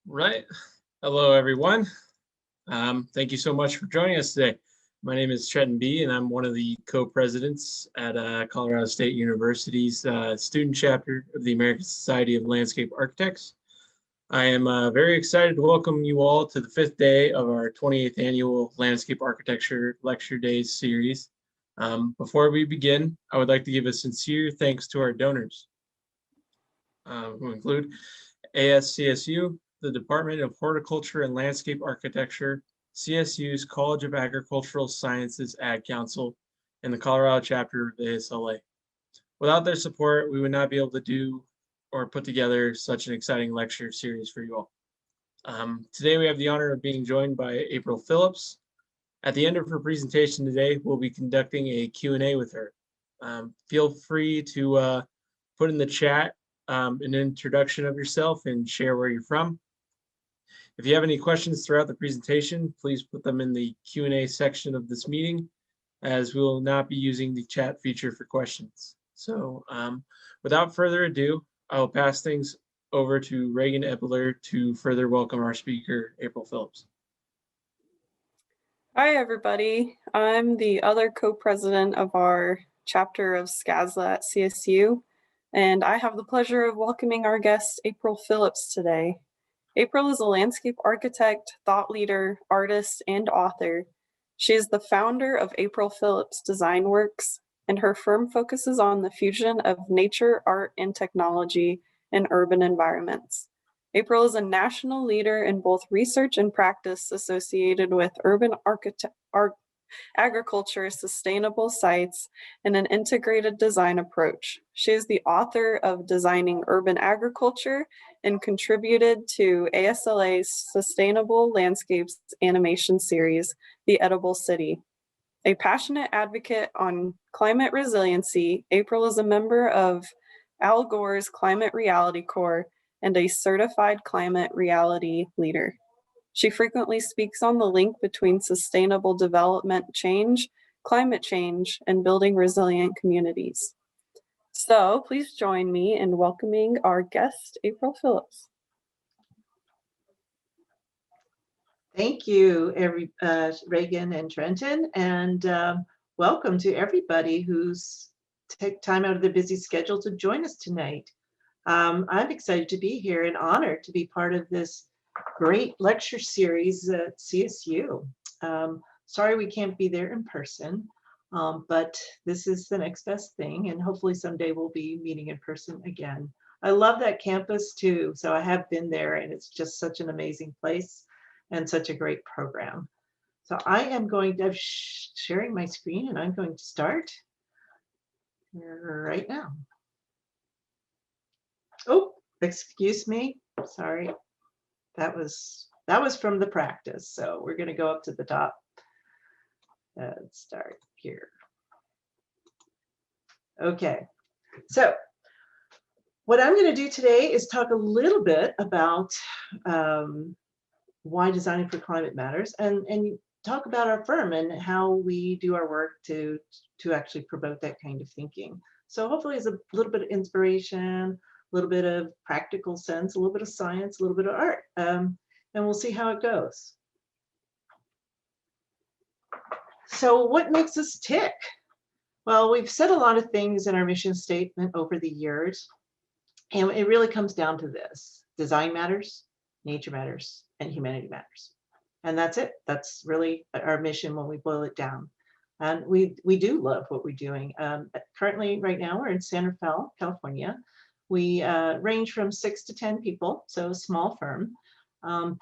Right. Hello, everyone. Thank you so much for joining us today. My name is Trenton B., and I'm one of the co-presidents at Colorado State University's student chapter of the American Society of Landscape Architects. I am very excited to welcome you all to the fifth day of our 28th annual Landscape Architecture Lecture Days series. Before we begin, I would like to give a sincere thanks to our donors, who include ASCSU, the Department of Horticulture and Landscape Architecture, CSU's College of Agricultural Sciences Ag Council, and the Colorado chapter of the ASLA. Without their support, we would not be able to do or put together such an exciting lecture series for you all. Today we have the honor of being joined by April Phillips. At the end of her presentation today, we'll be conducting a Q&A with her. Feel free to put in the chat an introduction of yourself and share where you're from. If you have any questions throughout the presentation, please put them in the Q&A section of this meeting, as we will not be using the chat feature for questions. So without further ado, I will pass things over to Reagan Epler to further welcome our speaker, April Phillips. Hi, everybody. I'm the other co-president of our chapter of SCASLA at CSU, and I have the pleasure of welcoming our guest, April Phillips, today. April is a landscape architect, thought leader, artist, and author. She is the founder of April Phillips Design Works, and her firm focuses on the fusion of nature, art, and technology in urban environments. April is a national leader in both research and practice associated with urban agriculture, sustainable sites, and an integrated design approach. She is the author of Designing Urban Agriculture and contributed to ASLA's Sustainable Landscapes animation series, The Edible City. A passionate advocate on climate resiliency, April is a member of Al Gore's Climate Reality Corps and a certified climate reality leader. She frequently speaks on the link between sustainable development change, climate change, and building resilient communities. So please join me in welcoming our guest, April Phillips. Thank you, Reagan and Trenton, and welcome to everybody who's take time out of their busy schedule to join us tonight. I'm excited to be here and honored to be part of this great lecture series at CSU. Sorry we can't be there in person, but this is the next best thing, and hopefully someday we'll be meeting in person again. I love that campus too, so I have been there, and it's just such an amazing place and such a great program. So I am going to sharing my screen, and I'm going to start right now. Oh, excuse me, sorry. That was from the practice. So we're going to go up to the top. Let's start here. Okay, so what I'm going to do today is talk a little bit about why designing for climate matters, and talk about our firm and how we do our work to actually promote that kind of thinking. So hopefully it's a little bit of inspiration, a little bit of practical sense, a little bit of science, a little bit of art, and we'll see how it goes. So what makes us tick? Well, we've said a lot of things in our mission statement over the years, and it really comes down to this: design matters, nature matters, and humanity matters. And that's it. That's really our mission when we boil it down. And we do love what we're doing. Currently, right now, we're in San Rafael, California. We range from 6 to 10 people, so a small firm.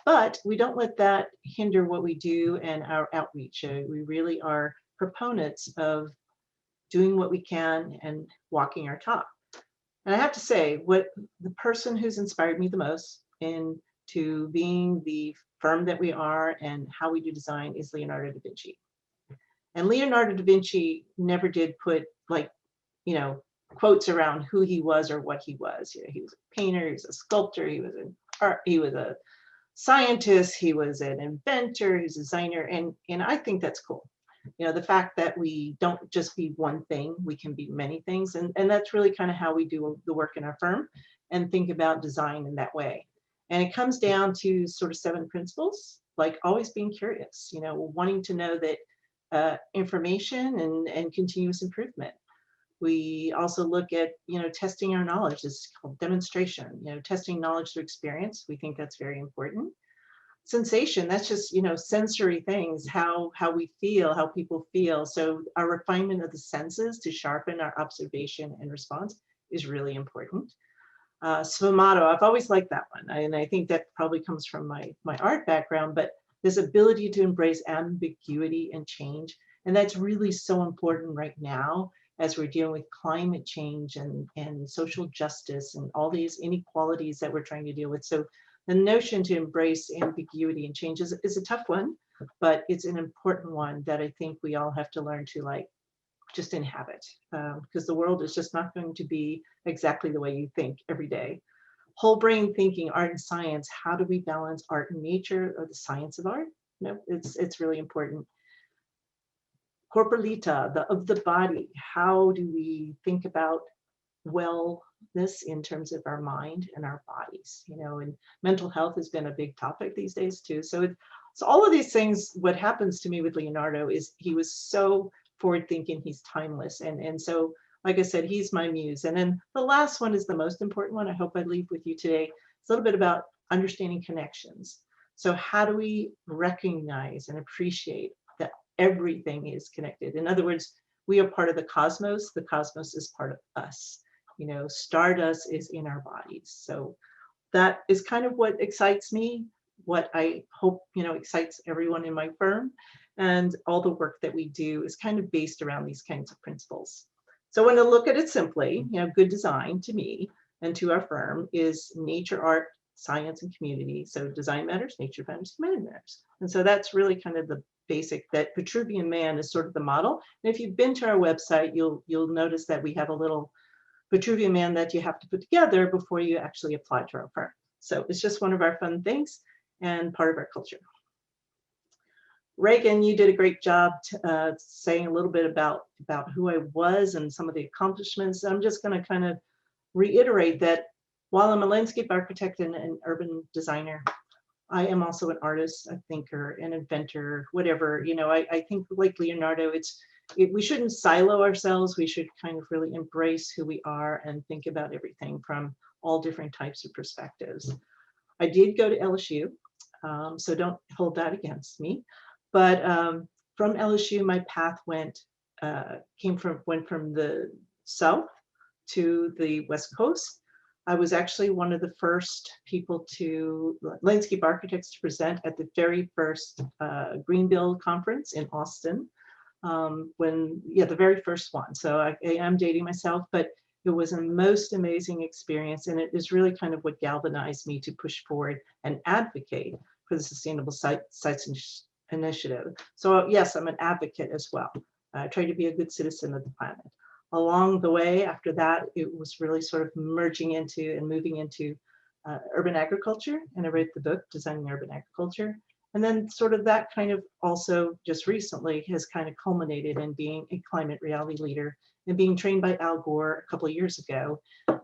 But we don't let that hinder what we do and our outreach. We really are proponents of doing what we can and walking our talk. And I have to say, what the person who's inspired me the most into being the firm that we are and how we do design is Leonardo da Vinci. And Leonardo da Vinci never did put, like, you know, quotes around who he was or what he was. You know, he was a painter, he was a sculptor, he was an art, he was a scientist, he was an inventor, he's a designer, and I think that's cool. You know, the fact that we don't just be one thing, we can be many things, and that's really kind of how we do the work in our firm and think about design in that way. And it comes down to sort of 7 principles, like always being curious, wanting to know that information and continuous improvement. We also look at, testing our knowledge. It's called demonstration, testing knowledge through experience. We think that's very important. Sensation, that's just, sensory things, how we feel, how people feel. So our refinement of the senses to sharpen our observation and response is really important. Sfumato, I've always liked that one. And I think that probably comes from my art background, but this ability to embrace ambiguity and change. And that's really so important right now as we're dealing with climate change and social justice and all these inequalities that we're trying to deal with. So the notion to embrace ambiguity and change is a tough one, but it's an important one that I think we all have to learn to just inhabit, because the world is just not going to be exactly the way you think every day. Whole brain thinking, art and science, how do we balance art and nature or the science of art? It's really important. Corporalita, of the body, how do we think about wellness in terms of our mind and our bodies, and mental health has been a big topic these days too. So all of these things, what happens to me with Leonardo is he was so forward thinking, he's timeless. And so, like I said, he's my muse. And then the last one is the most important one. I hope I leave with you today. It's a little bit about understanding connections. So how do we recognize and appreciate that everything is connected? In other words, we are part of the cosmos is part of us. Stardust is in our bodies. So that is kind of what excites me, what I hope, excites everyone in my firm. And all the work that we do is kind of based around these kinds of principles. So when I look at it simply, good design to me and to our firm is nature, art, science, and community. So design matters, nature matters, humanity matters. And so that's really kind of the basic, that Vitruvian Man is sort of the model. And if you've been to our website, you'll notice that we have a little Vitruvian Man that you have to put together before you actually apply to our firm. So it's just one of our fun things and part of our culture. Reagan, you did a great job saying a little bit about who I was and some of the accomplishments. I'm just going to kind of reiterate that while I'm a landscape architect and an urban designer, I am also an artist, a thinker, an inventor, whatever. I think like Leonardo, we shouldn't silo ourselves. We should kind of really embrace who we are and think about everything from all different types of perspectives. I did go to LSU, so don't hold that against me. But from LSU, my path went from the south to the west coast. I was actually one of the first landscape architects to present at the very first Greenbuild conference in Austin. The very first one. So I am dating myself, but it was a most amazing experience. And it is really kind of what galvanized me to push forward and advocate for the Sustainable Sites Initiative. So yes, I'm an advocate as well. I try to be a good citizen of the planet. Along the way, after that, it was really sort of merging into and moving into urban agriculture. And I wrote the book, Designing Urban Agriculture. And then sort of that kind of also just recently has kind of culminated in being a climate reality leader and being trained by Al Gore a couple of years ago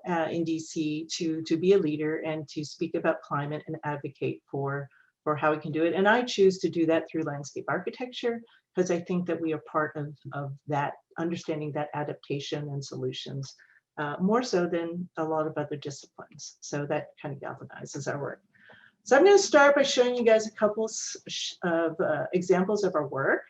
in DC to be a leader and to speak about climate and advocate for how we can do it. And I choose to do that through landscape architecture because I think that we are part of that, understanding that adaptation and solutions more so than a lot of other disciplines. So that kind of galvanizes our work. So I'm going to start by showing you guys a couple of examples of our work.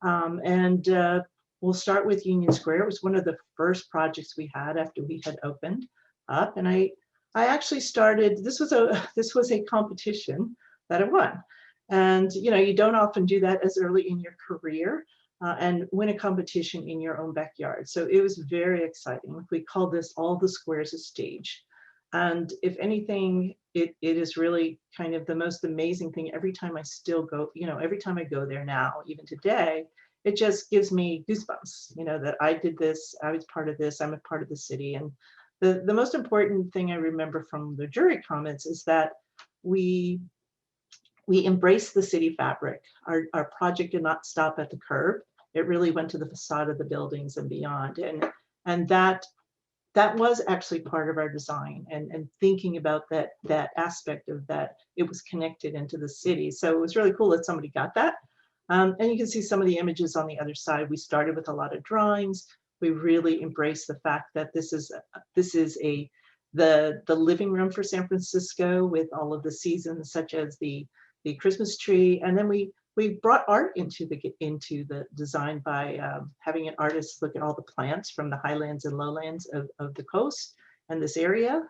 We'll start with Union Square. It was one of the first projects we had after we had opened up. And I actually started, this was a competition that I won. And you don't often do that as early in your career and win a competition in your own backyard. So it was very exciting. We call this All the Squares a Stage. And if anything, it is really kind of the most amazing thing. Every time I still go, every time I go there now, even today, it just gives me goosebumps, that I did this, I was part of this, I'm a part of the city. And the most important thing I remember from the jury comments is that we embraced the city fabric. Our project did not stop at the curb. It really went to the facade of the buildings and beyond. And that that was actually part of our design, and thinking about that aspect of that, it was connected into the city. So it was really cool that somebody got that. And you can see some of the images on the other side. We started with a lot of drawings. We really embraced the fact that this is the living room for San Francisco, with all of the seasons, such as the Christmas tree. And then we brought art into the design by having an artist look at all the plants from the highlands and lowlands of the coast and this area,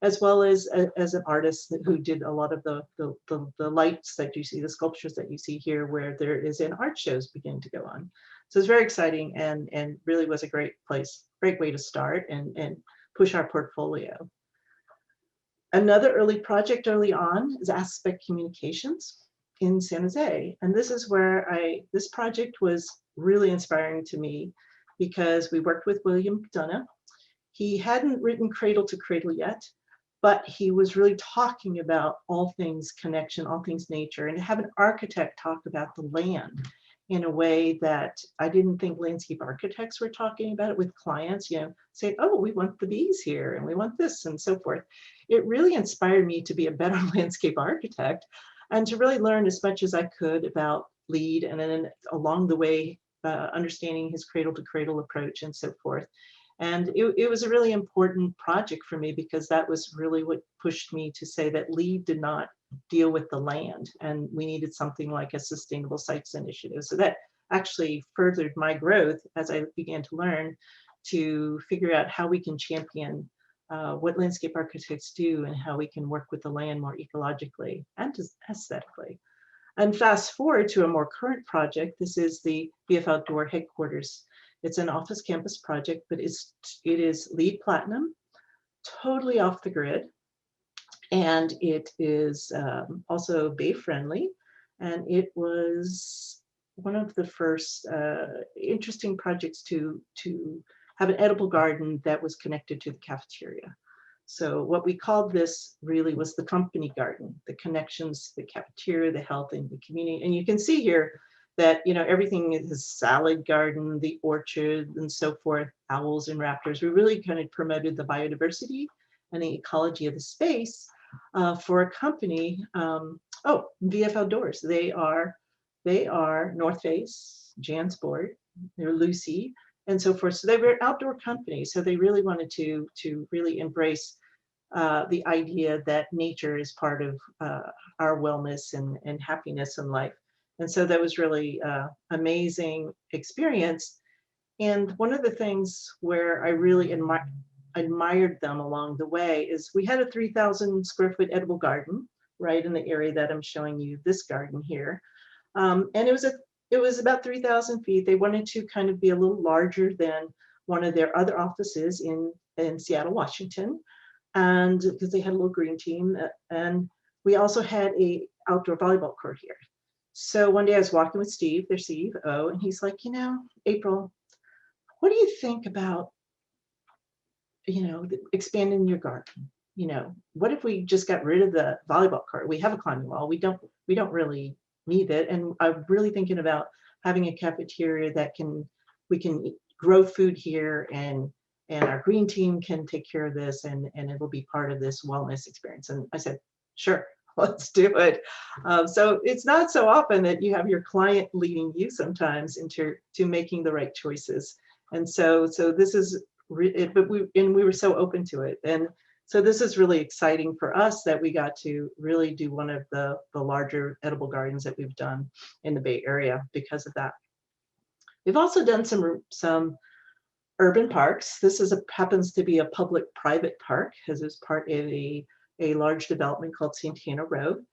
as well as an artist who did a lot of the lights that you see, the sculptures that you see here, where there is an art shows beginning to go on. So it's very exciting, and really was a great way to start and push our portfolio. Another early project early on is Aspect Communications in San Jose. And this is where this project was really inspiring to me, because we worked with William McDonough. He hadn't written Cradle to Cradle yet, but he was really talking about all things connection, all things nature, and to have an architect talk about the land in a way that I didn't think landscape architects were talking about it with clients, say, oh, we want the bees here and we want this and so forth. It really inspired me to be a better landscape architect and to really learn as much as I could about LEED, and then along the way, understanding his cradle to cradle approach and so forth. And it was a really important project for me, because that was really what pushed me to say that LEED did not deal with the land, and we needed something like a sustainable sites initiative. So that actually furthered my growth as I began to learn to figure out how we can champion what landscape architects do, and how we can work with the land more ecologically and aesthetically. And fast forward to a more current project. This is the BF Outdoor headquarters. It's an office campus project, but it is LEED Platinum, totally off the grid. And it is also bay friendly. And it was one of the first interesting projects to have an edible garden that was connected to the cafeteria. So what we called this really was the company garden, the connections to the cafeteria, the health, and the community. And you can see here that everything is salad garden, the orchard, and so forth, owls and raptors. We really kind of promoted the biodiversity and the ecology of the space for a company. VF Outdoors. They are North Face, Jansport, they're Lucy, and so forth. So they were an outdoor company. So they really wanted to really embrace the idea that nature is part of our wellness and happiness in life. And so that was really amazing experience. And one of the things where I really admired them along the way is we had a 3,000 square foot edible garden right in the area that I'm showing you, this garden here. And it was about 3,000 feet. They wanted to kind of be a little larger than one of their other offices in Seattle, Washington, and because they had a little green team. And we also had a outdoor volleyball court here. So one day I was walking with Steve, their CEO, and he's like, April, what do you think about, expanding your garden? What if we just got rid of the volleyball court? We have a climbing wall. We don't really need it. And I'm really thinking about having a cafeteria that we can grow food here, and our green team can take care of this, and it'll be part of this wellness experience. And I said, sure, let's do it. So it's not so often that you have your client leading you sometimes into making the right choices. And so this is, but we were so open to it. And so this is really exciting for us that we got to really do one of the larger edible gardens that we've done in the Bay Area because of that. We've also done some urban parks. This happens to be a public-private park, because it's part of a large development called Santana Road.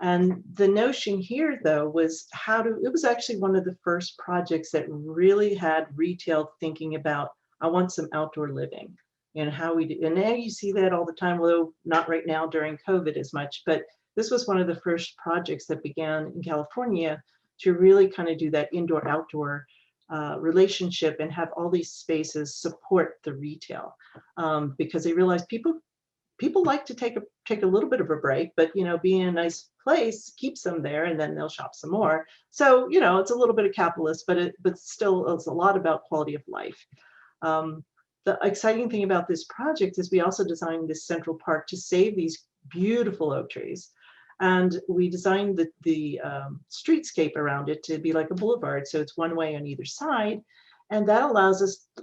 And the notion here, though, was it was actually one of the first projects that really had retail thinking about, I want some outdoor living, and how we do. And now you see that all the time, although not right now during COVID as much, but this was one of the first projects that began in California to really kind of do that indoor-outdoor relationship and have all these spaces support the retail, because they realized people like to take a little bit of a break, but being in a nice place keeps them there, and then they'll shop some more. So it's a little bit of capitalist, but still it's a lot about quality of life. the exciting thing about this project is we also designed this central park to save these beautiful oak trees. And we designed the streetscape around it to be like a boulevard. So it's one way on either side. And that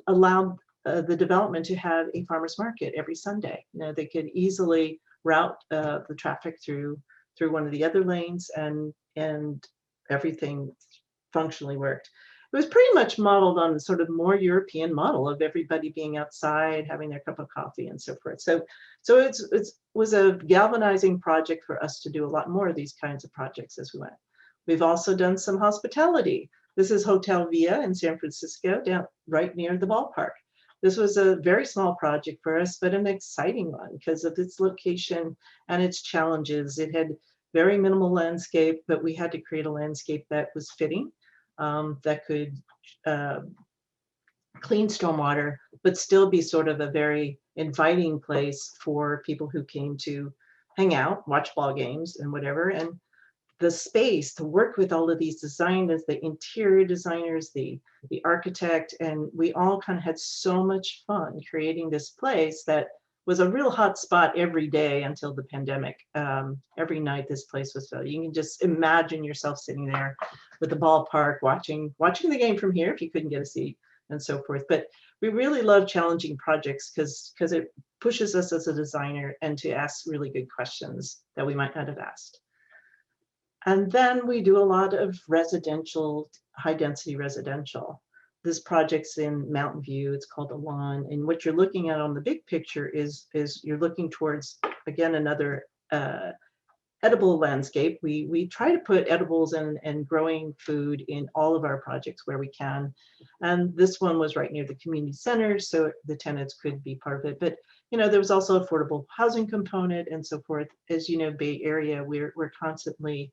allowed the development to have a farmer's market every Sunday. You know, they could easily route the traffic through one of the other lanes, and everything functionally worked. It was pretty much modeled on the sort of more European model of everybody being outside, having their cup of coffee and so forth. So it was a galvanizing project for us to do a lot more of these kinds of projects as we went. We've also done some hospitality. This is Hotel Via in San Francisco, down right near the ballpark. This was a very small project for us, but an exciting one because of its location and its challenges. It had very minimal landscape, but we had to create a landscape that was fitting, that could clean stormwater, but still be sort of a very inviting place for people who came to hang out, watch ball games and whatever. And the space to work with all of these designers, the interior designers, the architect, and we all kind of had so much fun creating this place that was a real hot spot every day until the pandemic. Every night this place was filled. You can just imagine yourself sitting there with the ballpark, watching the game from here if you couldn't get a seat and so forth. But we really love challenging projects because it pushes us as a designer and to ask really good questions that we might not have asked. And then we do a lot of residential, high density residential. This project's in Mountain View. It's called Alon. And what you're looking at on the big picture is you're looking towards, again, another edible landscape. We try to put edibles and growing food in all of our projects where we can. And this one was right near the community center, so the tenants could be part of it. But you know, there was also affordable housing component and so forth. As you know, Bay Area, we're constantly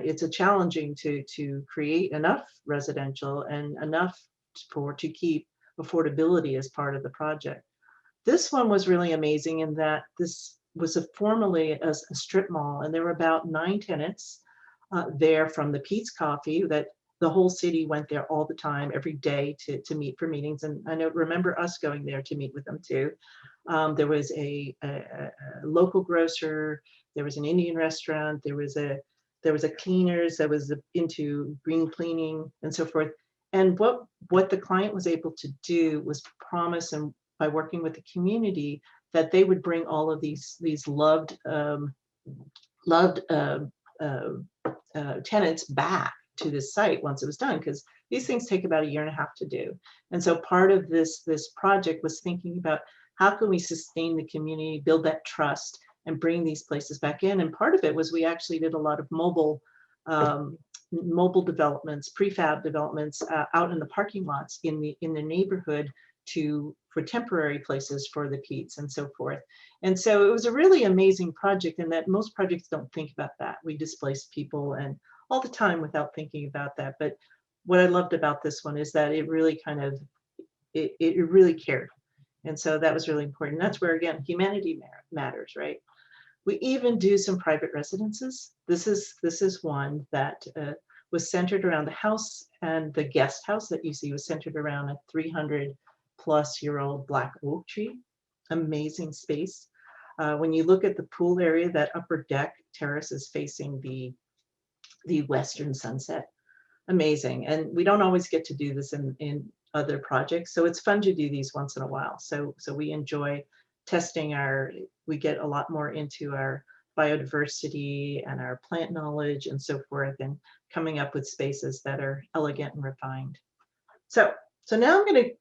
it's a challenging to create enough residential and enough to keep affordability as part of the project. This one was really amazing in that this was formerly a strip mall, and there were about 9 tenants there from the Pete's Coffee that the whole city went there all the time, every day to meet for meetings. And I remember us going there to meet with them too. There was a local grocer, there was an Indian restaurant, there was a cleaners that was into green cleaning and so forth. And what the client was able to do was promise, and by working with the community, that they would bring all of these loved tenants back to this site once it was done, because these things take about 1.5 years to do. And so part of this project was thinking about how can we sustain the community, build that trust, and bring these places back in. And part of it was we actually did a lot of mobile developments, prefab developments out in the parking lots in the neighborhood for temporary places for the Pete's and so forth. And so it was a really amazing project, in that most projects don't think about that. We displace people and all the time without thinking about that. But what I loved about this one is that it really kind of, it really cared. And so that was really important. That's where, again, humanity matters, right? We even do some private residences. This is one that was centered around the house, and the guest house that you see was centered around a 300-plus-year-old black oak tree. Amazing space. When you look at the pool area, that upper deck terrace is facing the western sunset. Amazing. And we don't always get to do this in other projects, so it's fun to do these once in a while. So we enjoy testing we get a lot more into our biodiversity and our plant knowledge and so forth, and coming up with spaces that are elegant and refined. So now I'm going to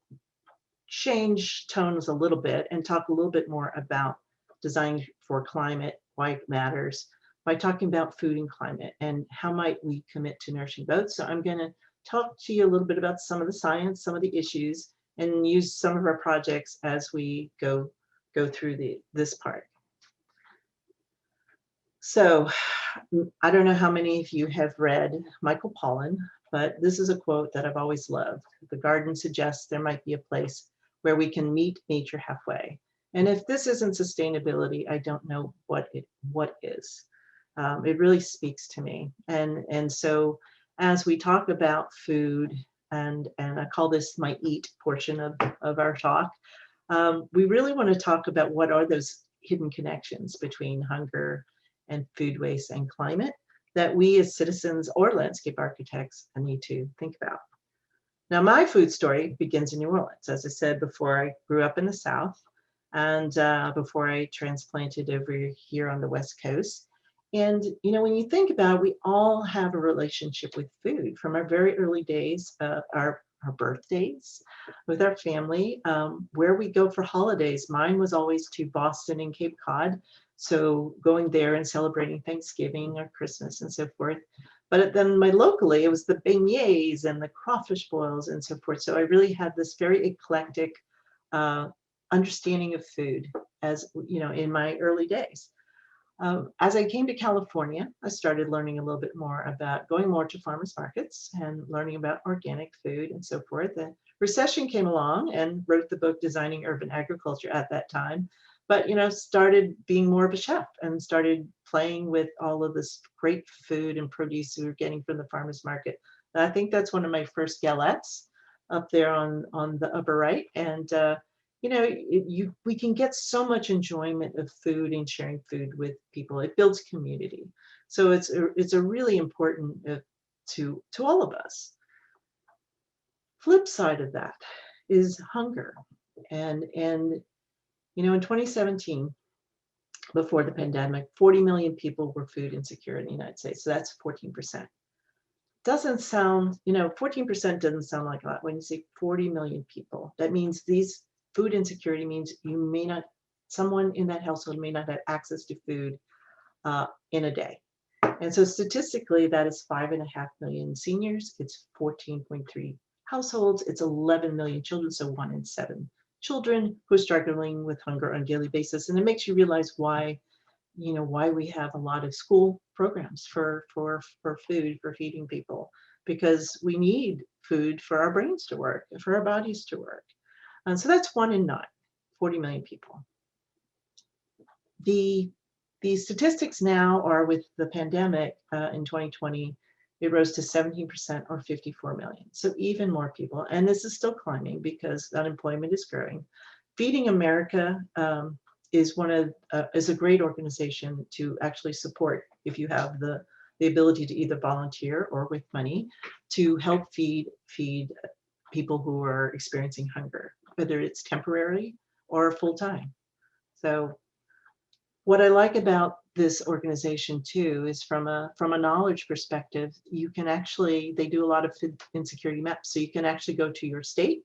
change tones a little bit and talk a little bit more about design for climate, why it matters, by talking about food and climate and how might we commit to nourishing both. So I'm going to talk to you a little bit about some of the science, some of the issues, and use some of our projects as we go through this part. So I don't know how many of you have read Michael Pollan, but this is a quote that I've always loved. The garden suggests there might be a place where we can meet nature halfway. And if this isn't sustainability, I don't know what is. It really speaks to me. And so as we talk about food and I call this my eat portion of our talk. We really want to talk about what are those hidden connections between hunger and food waste and climate that we as citizens or landscape architects need to think about. Now, my food story begins in New Orleans. As I said before, I grew up in the South, and before I transplanted over here on the West Coast. And, you know, when you think about it, we all have a relationship with food from our very early days, our birthdays, with our family, where we go for holidays. Mine was always to Boston and Cape Cod. So going there and celebrating Thanksgiving or Christmas and so forth. But then locally, it was the beignets and the crawfish boils and so forth. So I really had this very eclectic understanding of food, as you know, in my early days. As I came to California, I started learning a little bit more about going more to farmers markets and learning about organic food and so forth. The recession came along and wrote the book Designing Urban Agriculture at that time, but you know, started being more of a chef and started playing with all of this great food and produce we were getting from the farmers market. And I think that's one of my first galettes up there on the upper right. And you know, we can get so much enjoyment of food and sharing food with people. It builds community. So it's a really important to all of us. Flip side of that is hunger. And you know, in 2017, before the pandemic, 40 million people were food insecure in the United States. So that's 14%. Doesn't sound, you know, 14% doesn't sound like a lot. When you say 40 million people, that means these food insecurity means you may not, someone in that household may not have access to food in a day. And so statistically, that is 5.5 million seniors. It's 14.3 households. It's 11 million children. So 1 in 7 children who are struggling with hunger on a daily basis. And it makes you realize why, you know, why we have a lot of school programs for food, for feeding people, because we need food for our brains to work, for our bodies to work. And so that's 1 in 9, 40 million people. The statistics now are with the pandemic in 2020, it rose to 17% or 54 million. So even more people, and this is still climbing because unemployment is growing. Feeding America is a great organization to actually support if you have the ability to either volunteer or with money to help feed people who are experiencing hunger, whether it's temporary or full-time. So what I like about this organization too is from a knowledge perspective, you can actually, they do a lot of food insecurity maps. So you can actually go to your state,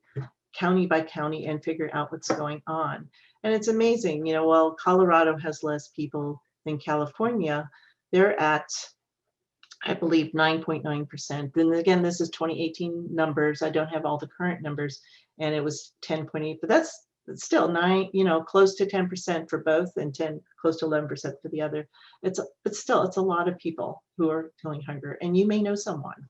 county by county, and figure out what's going on. And it's amazing, you know, while Colorado has less people than California, they're at, I believe, 9.9%. Then again, this is 2018 numbers. I don't have all the current numbers, and it was 10.8, but that's still 9, you know, close to 10% for both, and close to 11% for the other. But still, it's a lot of people who are feeling hunger, and you may know someone.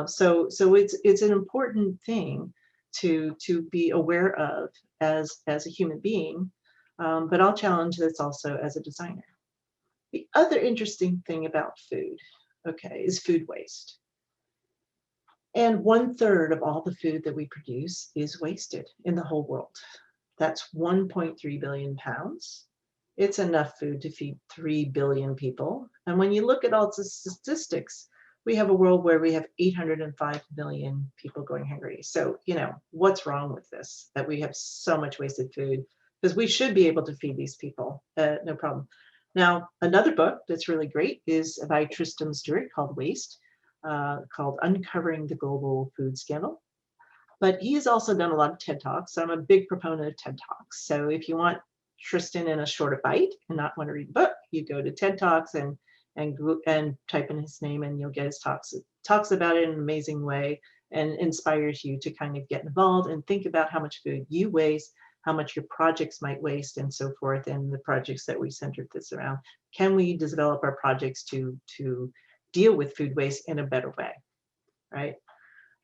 So it's an important thing to be aware of as a human being, but I'll challenge this also as a designer. The other interesting thing about food, okay, is food waste. And 1/3 of all the food that we produce is wasted in the whole world. That's 1.3 billion pounds. It's enough food to feed 3 billion people. And when you look at all the statistics, we have a world where we have 805 million people going hungry. So, you know, what's wrong with this, that we have so much wasted food? Because we should be able to feed these people, no problem. Now, another book that's really great is by Tristan Stewart called Waste, called Uncovering the Global Food Scandal. But he has also done a lot of TED Talks. So I'm a big proponent of TED Talks. So if you want Tristan in a shorter bite and not want to read a book, you go to TED Talks and type in his name, and you'll get his talks. It talks about it in an amazing way and inspires you to kind of get involved and think about how much food you waste, how much your projects might waste, and so forth, and the projects that we centered this around. Can we develop our projects to deal with food waste in a better way, right?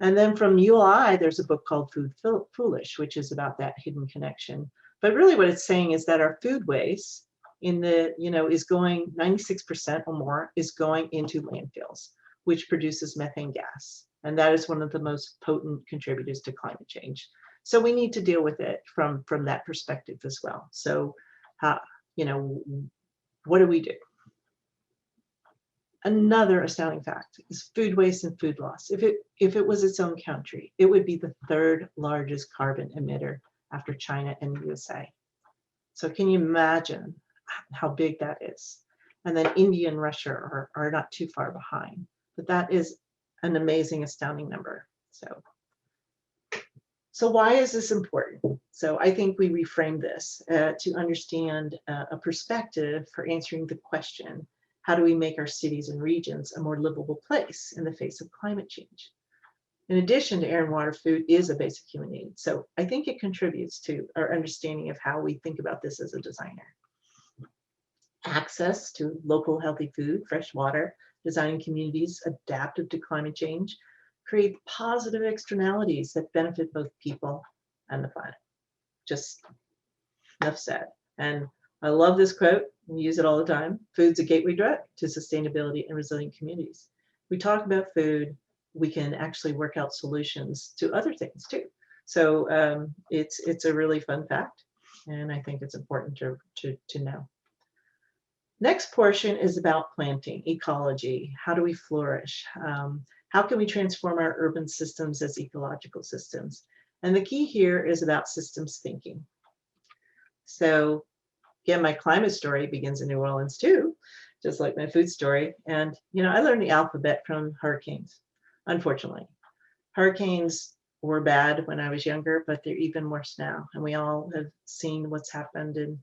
And then from ULI, there's a book called Food Foolish, which is about that hidden connection. But really what it's saying is that our food waste is going, 96% or more is going into landfills, which produces methane gas. And that is one of the most potent contributors to climate change. So we need to deal with it from that perspective as well. So, you know, what do we do? Another astounding fact is food waste and food loss. If it was its own country, it would be the third largest carbon emitter after China and the USA. So can you imagine how big that is? And then India and Russia are not too far behind. But that is an amazing, astounding number. So why is this important? So I think we reframe this to understand a perspective for answering the question, how do we make our cities and regions a more livable place in the face of climate change? In addition to air and water, food is a basic human need. So I think it contributes to our understanding of how we think about this as a designer. Access to local healthy food, fresh water, designing communities adaptive to climate change, create positive externalities that benefit both people and the planet. Just enough said. And I love this quote and use it all the time. Food's a gateway drug to sustainability and resilient communities. We talk about food, we can actually work out solutions to other things too. So it's a really fun fact, and I think it's important to know. Next portion is about planting, ecology. How do we flourish? How can we transform our urban systems as ecological systems? And the key here is about systems thinking. So again, my climate story begins in New Orleans too, just like my food story. And, you know, I learned the alphabet from hurricanes, unfortunately. Hurricanes were bad when I was younger, but they're even worse now. And we all have seen what's happened in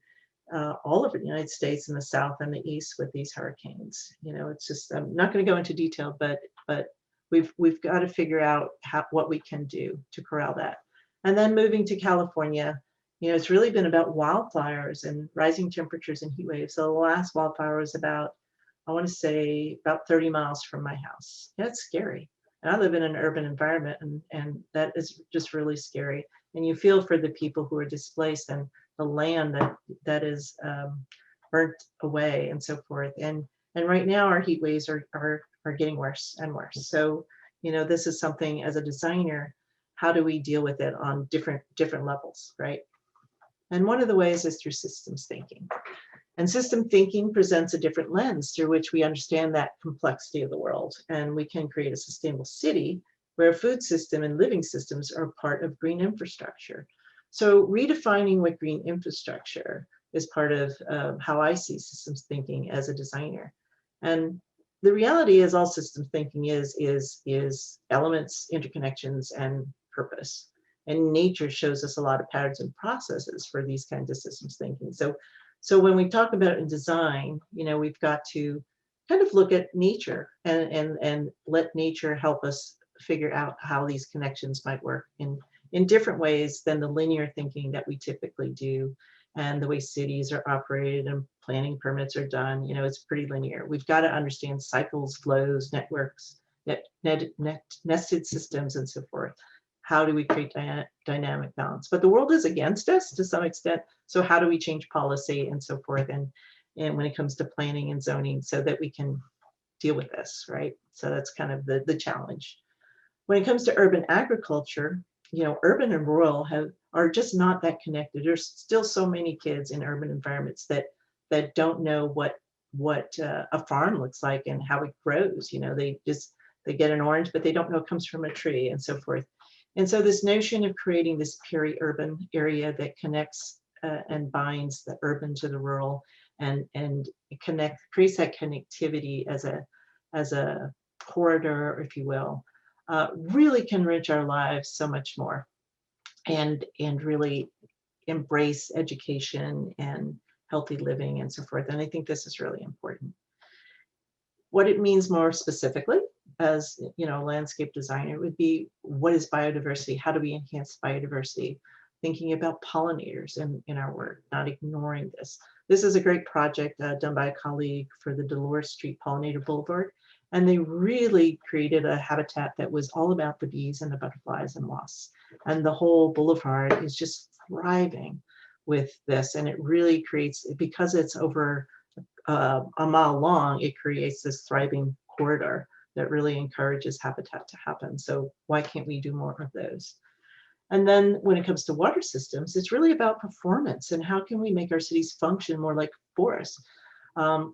all over the United States in the South and the East with these hurricanes. You know, it's just, I'm not going to go into detail, but we've got to figure out what we can do to corral that. And then moving to California, you know, it's really been about wildfires and rising temperatures and heat waves. So the last wildfire was about, I want to say about 30 miles from my house. Yeah, it's scary. And I live in an urban environment, and that is just really scary. And you feel for the people who are displaced and the land that is burnt away and so forth. And right now our heat waves are getting worse and worse. So, you know, this is something as a designer, how do we deal with it on different levels, right? And one of the ways is through systems thinking. And system thinking presents a different lens through which we understand that complexity of the world. And we can create a sustainable city where a food system and living systems are part of green infrastructure. So redefining what green infrastructure is part of how I see systems thinking as a designer. And the reality is all systems thinking is elements, interconnections, and purpose. And nature shows us a lot of patterns and processes for these kinds of systems thinking. So when we talk about in design, you know, we've got to kind of look at nature and let nature help us figure out how these connections might work in different ways than the linear thinking that we typically do, and the way cities are operated and planning permits are done. You know, it's pretty linear. We've got to understand cycles, flows, networks, nested systems, and so forth. How do we create dynamic balance? But the world is against us to some extent. So how do we change policy and so forth? And when it comes to planning and zoning, so that we can deal with this, right? So that's kind of the challenge. When it comes to urban agriculture, you know, urban and rural are just not that connected. There's still so many kids in urban environments that don't know what a farm looks like and how it grows. You know, they get an orange, but they don't know it comes from a tree and so forth. And so this notion of creating this peri-urban area that connects and binds the urban to the rural and creates that connectivity as a corridor, if you will, really can enrich our lives so much more, and really embrace education and healthy living and so forth. And I think this is really important. What it means more specifically as, you know, landscape designer would be, what is biodiversity? How do we enhance biodiversity? Thinking about pollinators in our work, not ignoring this. This is a great project done by a colleague for the Dolores Street Pollinator Boulevard. And they really created a habitat that was all about the bees and the butterflies and wasps. And the whole boulevard is just thriving with this. And it really creates, because it's over a mile long, it creates this thriving corridor that really encourages habitat to happen. So why can't we do more of those? And then when it comes to water systems, it's really about performance and how can we make our cities function more like forests.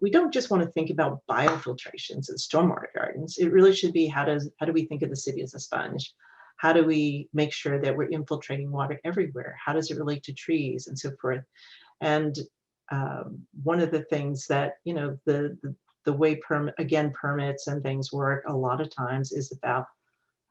We don't just want to think about biofiltrations and stormwater gardens. It really should be how do we think of the city as a sponge? How do we make sure that we're infiltrating water everywhere? How does it relate to trees and so forth? And one of the things that, you know, the way permits and things work a lot of times is about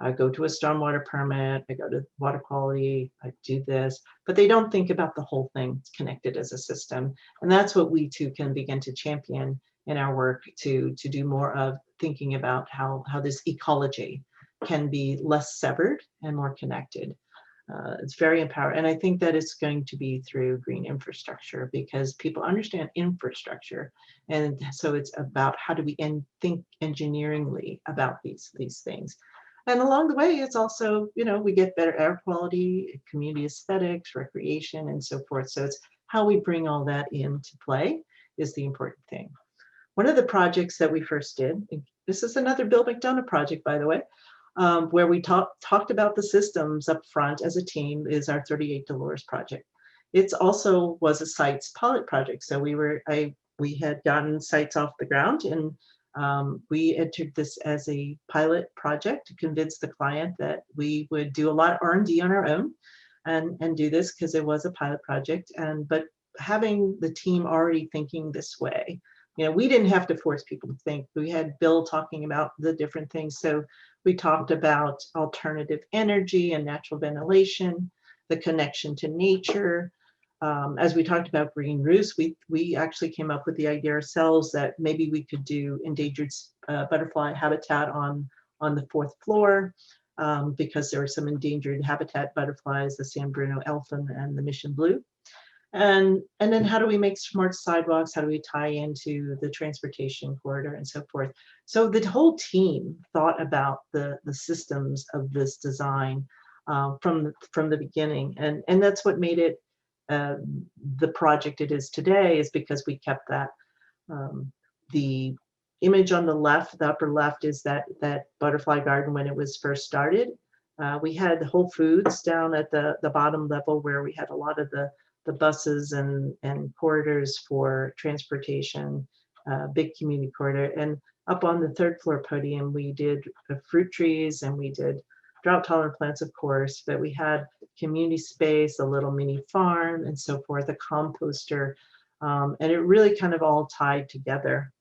I go to a stormwater permit, I go to water quality, I do this, but they don't think about the whole thing connected as a system. And that's what we too can begin to champion in our work to do more of thinking about how this ecology can be less severed and more connected. It's very empowering. And I think that it's going to be through green infrastructure because people understand infrastructure. And so it's about how do we think engineeringly about these things. And along the way, it's also, you know, we get better air quality, community aesthetics, recreation, and so forth. So it's how we bring all that into play is the important thing. One of the projects that we first did, this is another Bill McDonough project, by the way, where we talked about the systems up front as a team is our 38 Dolores project. It also was a sites pilot project. So we had gotten sites off the ground and we entered this as a pilot project to convince the client that we would do a lot of R&D on our own and do this because it was a pilot project. But having the team already thinking this way, you know, we didn't have to force people to think. We had Bill talking about the different things. So we talked about alternative energy and natural ventilation, the connection to nature. As we talked about green roofs, we actually came up with the idea ourselves that maybe we could do endangered butterfly habitat on the 4th floor because there were some endangered habitat butterflies, the San Bruno elfin and the Mission Blue. And then how do we make smart sidewalks? How do we tie into the transportation corridor and so forth? So the whole team thought about the systems of this design from the beginning. And that's what made it the project it is today is because we kept that. The image on the left, the upper left is that butterfly garden when it was first started. We had Whole Foods down at the bottom level where we had a lot of the buses and corridors for transportation, big community corridor. And up on the 3rd floor podium, we did fruit trees and we did drought tolerant plants, of course, but we had community space, a little mini farm and so forth, a composter. And it really kind of all tied together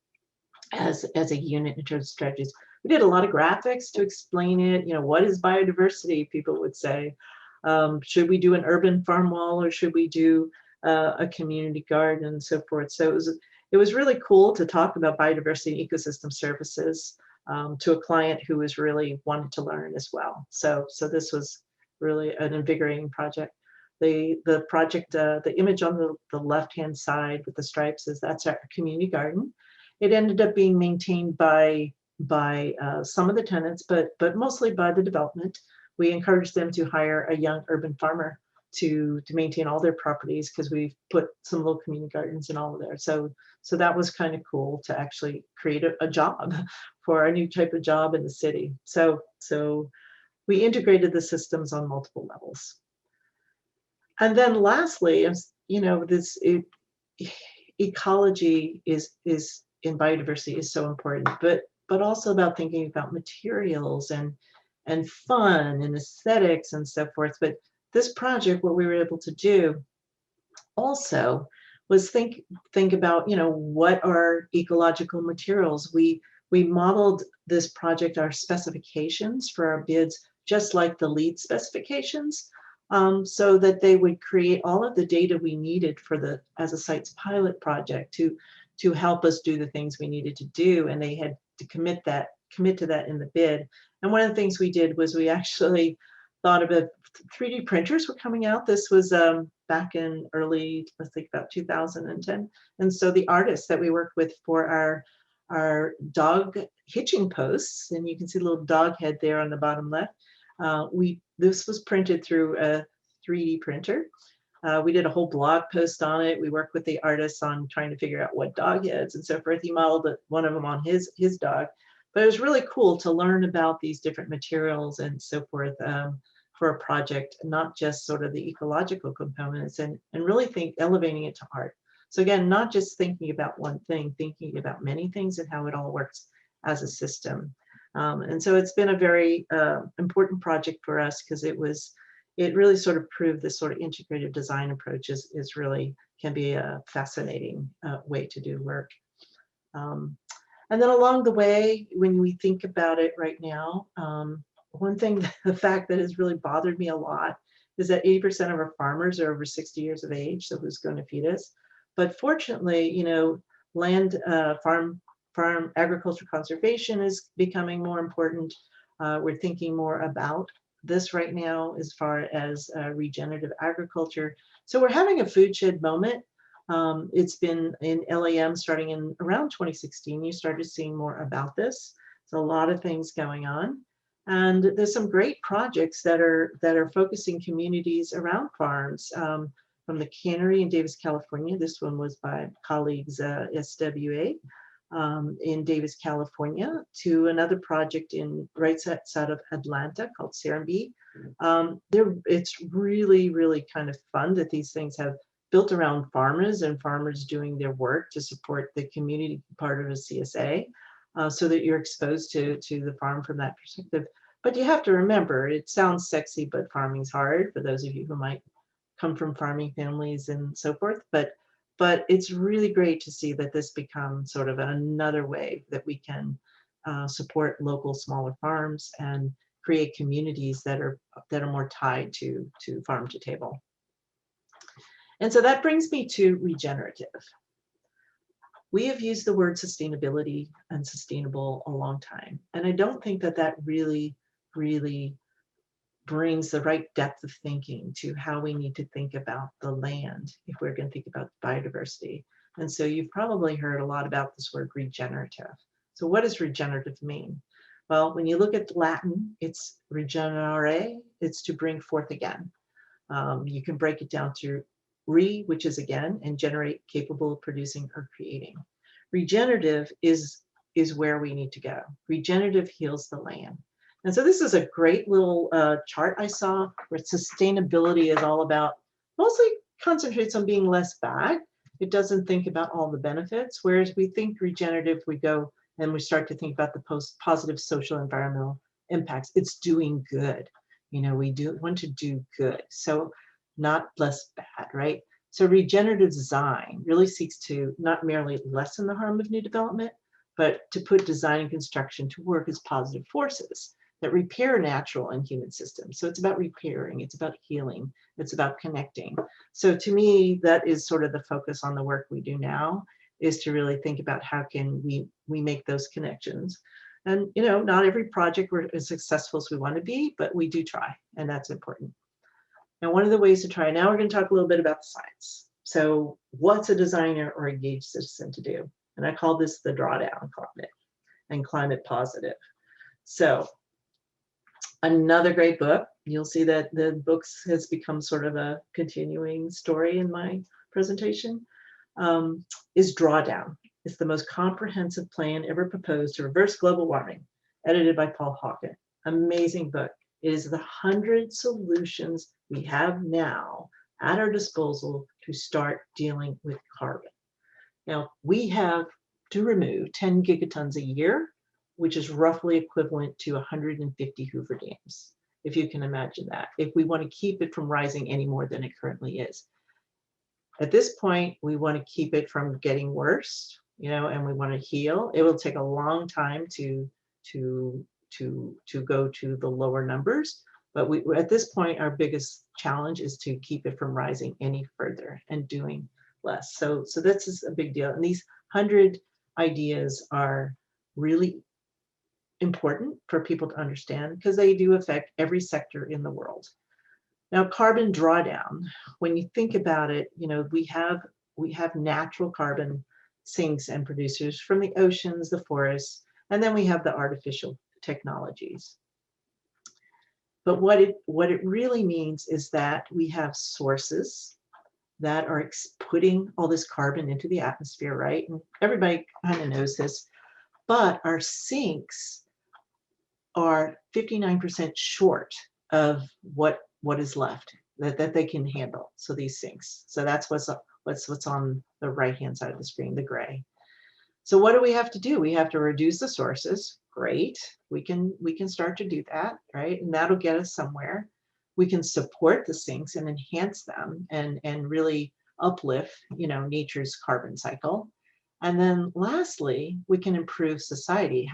as a unit in terms of strategies. We did a lot of graphics to explain it. You know, what is biodiversity, people would say. Should we do an urban farm wall or should we do a community garden and so forth? So it was really cool to talk about biodiversity and ecosystem services to a client who was really wanted to learn as well. So this was really an invigorating project. The project, the image on the left-hand side with the stripes that's our community garden. It ended up being maintained by some of the tenants, but mostly by the development. We encouraged them to hire a young urban farmer to maintain all their properties because we've put some little community gardens and all of there. So that was kind of cool to actually create a job for a new type of job in the city. So we integrated the systems on multiple levels. And then lastly, you know, this ecology is in biodiversity is so important, but also about thinking about materials and fun and aesthetics and so forth. But this project, what we were able to do also was think about, you know, what are ecological materials. We modeled this project, our specifications for our bids, just like the LEED specifications, so that they would create all of the data we needed for as a sites pilot project to help us do the things we needed to do. And they had to commit to that in the bid. And one of the things we did was we actually thought about 3D printers were coming out. This was back in early, let's think about 2010. And so the artists that we worked with for our dog hitching posts, and you can see a little dog head there on the bottom left. This was printed through a 3D printer. We did a whole blog post on it. We worked with the artists on trying to figure out what dog heads and so forth. He modeled one of them on his dog. But it was really cool to learn about these different materials and so forth for a project, not just sort of the ecological components, and really elevating it to art. So again, not just thinking about one thing, thinking about many things and how it all works as a system. And so it's been a very important project for us, because it really sort of proved this sort of integrated design approach is really can be a fascinating way to do work. And then along the way, when we think about it right now, one thing, the fact that has really bothered me a lot is that 80% of our farmers are over 60 years of age, so who's going to feed us? But fortunately, you know, land, farm agriculture conservation is becoming more important. We're thinking more about this right now as far as regenerative agriculture. So we're having a food shed moment. It's been in LAM starting in around 2016. You started seeing more about this. There's a lot of things going on. And there's some great projects that are focusing communities around farms. From the cannery in Davis, California. This one was by colleagues SWA in Davis, California, to another project in right outside of Atlanta called Serenbe. It's really, really kind of fun that these things have built around farmers and farmers doing their work to support the community part of a CSA, so that you're exposed to the farm from that perspective. But you have to remember, it sounds sexy, but farming's hard for those of you who might come from farming families and so forth. But it's really great to see that this becomes sort of another way that we can support local smaller farms and create communities that are more tied to farm to table. And so that brings me to regenerative. We have used the word sustainability and sustainable a long time, and I don't think that really brings the right depth of thinking to how we need to think about the land if we're going to think about biodiversity. And so you've probably heard a lot about this word regenerative. So what does regenerative mean? Well, when you look at Latin, it's regenerare, it's to bring forth again. You can break it down to re, which is again, and generate, capable of producing or creating. Regenerative is where we need to go. Regenerative heals the land. And so this is a great little chart I saw where sustainability is all about, mostly concentrates on being less bad. It doesn't think about all the benefits, whereas we think regenerative, we go and we start to think about the positive social environmental impacts. It's doing good. You know, we want to do good. So not less bad, right? So regenerative design really seeks to not merely lessen the harm of new development, but to put design and construction to work as positive forces that repair natural and human systems. So it's about repairing, it's about healing, it's about connecting. So to me, that is sort of the focus on the work we do now, is to really think about how can we make those connections. And you know, not every project we're as successful as we want to be, but we do try, and that's important. Now, one of the ways to try, now we're going to talk a little bit about the science. So what's a designer or engaged citizen to do? And I call this the drawdown climate and climate positive. So another great book, you'll see that the books has become sort of a continuing story in my presentation, is Drawdown. It's the most comprehensive plan ever proposed to reverse global warming, edited by Paul Hawken. Amazing book. It is the 100 solutions we have now at our disposal to start dealing with carbon. Now, we have to remove 10 gigatons a year, which is roughly equivalent to 150 Hoover dams, if you can imagine that, if we want to keep it from rising any more than it currently is. At this point, we want to keep it from getting worse, you know, and we want to heal. It will take a long time to go to the lower numbers, but at this point, our biggest challenge is to keep it from rising any further and doing less. So this is a big deal. And these 100 ideas are really important for people to understand because they do affect every sector in the world. Now, carbon drawdown, when you think about it, you know, we have natural carbon sinks and producers from the oceans, the forests, and then we have the artificial technologies. But what it really means is that we have sources that are putting all this carbon into the atmosphere, right? And everybody kind of knows this. but our sinks are 59% short of what is left that they can handle. So these sinks. So that's what's on the right-hand side of the screen, the gray. So what do we have to do? We have to reduce the sources. Great. We can start to do that, right? And that'll get us somewhere. We can support the sinks and enhance them and really uplift, nature's carbon cycle. And then lastly, we can improve society.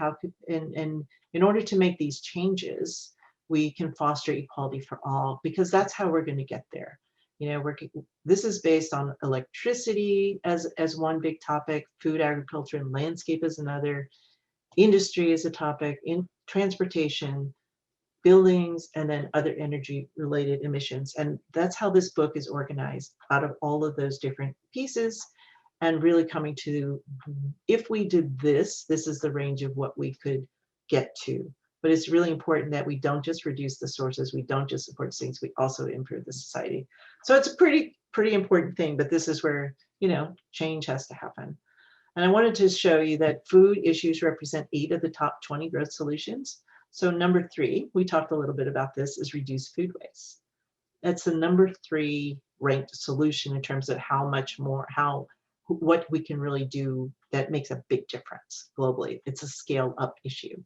And in order to make these changes, we can foster equality for all, because that's how we're going to get there. This is based on electricity as one big topic, food, agriculture, and landscape is another, industry is a topic, in transportation, buildings, and then other energy related emissions. And that's how this book is organized out of all of those different pieces, and really coming to, if we did this is the range of what we could get to. But it's really important that we don't just reduce the sources, we don't just support things, we also improve the society. So it's a pretty important thing, but this is where, change has to happen. And I wanted to show you that food issues represent 8 of the top 20 growth solutions. So number 3, we talked a little bit about this, is reduce food waste. That's the number 3 ranked solution in terms of how much more, what we can really do that makes a big difference globally. It's a scale up issue.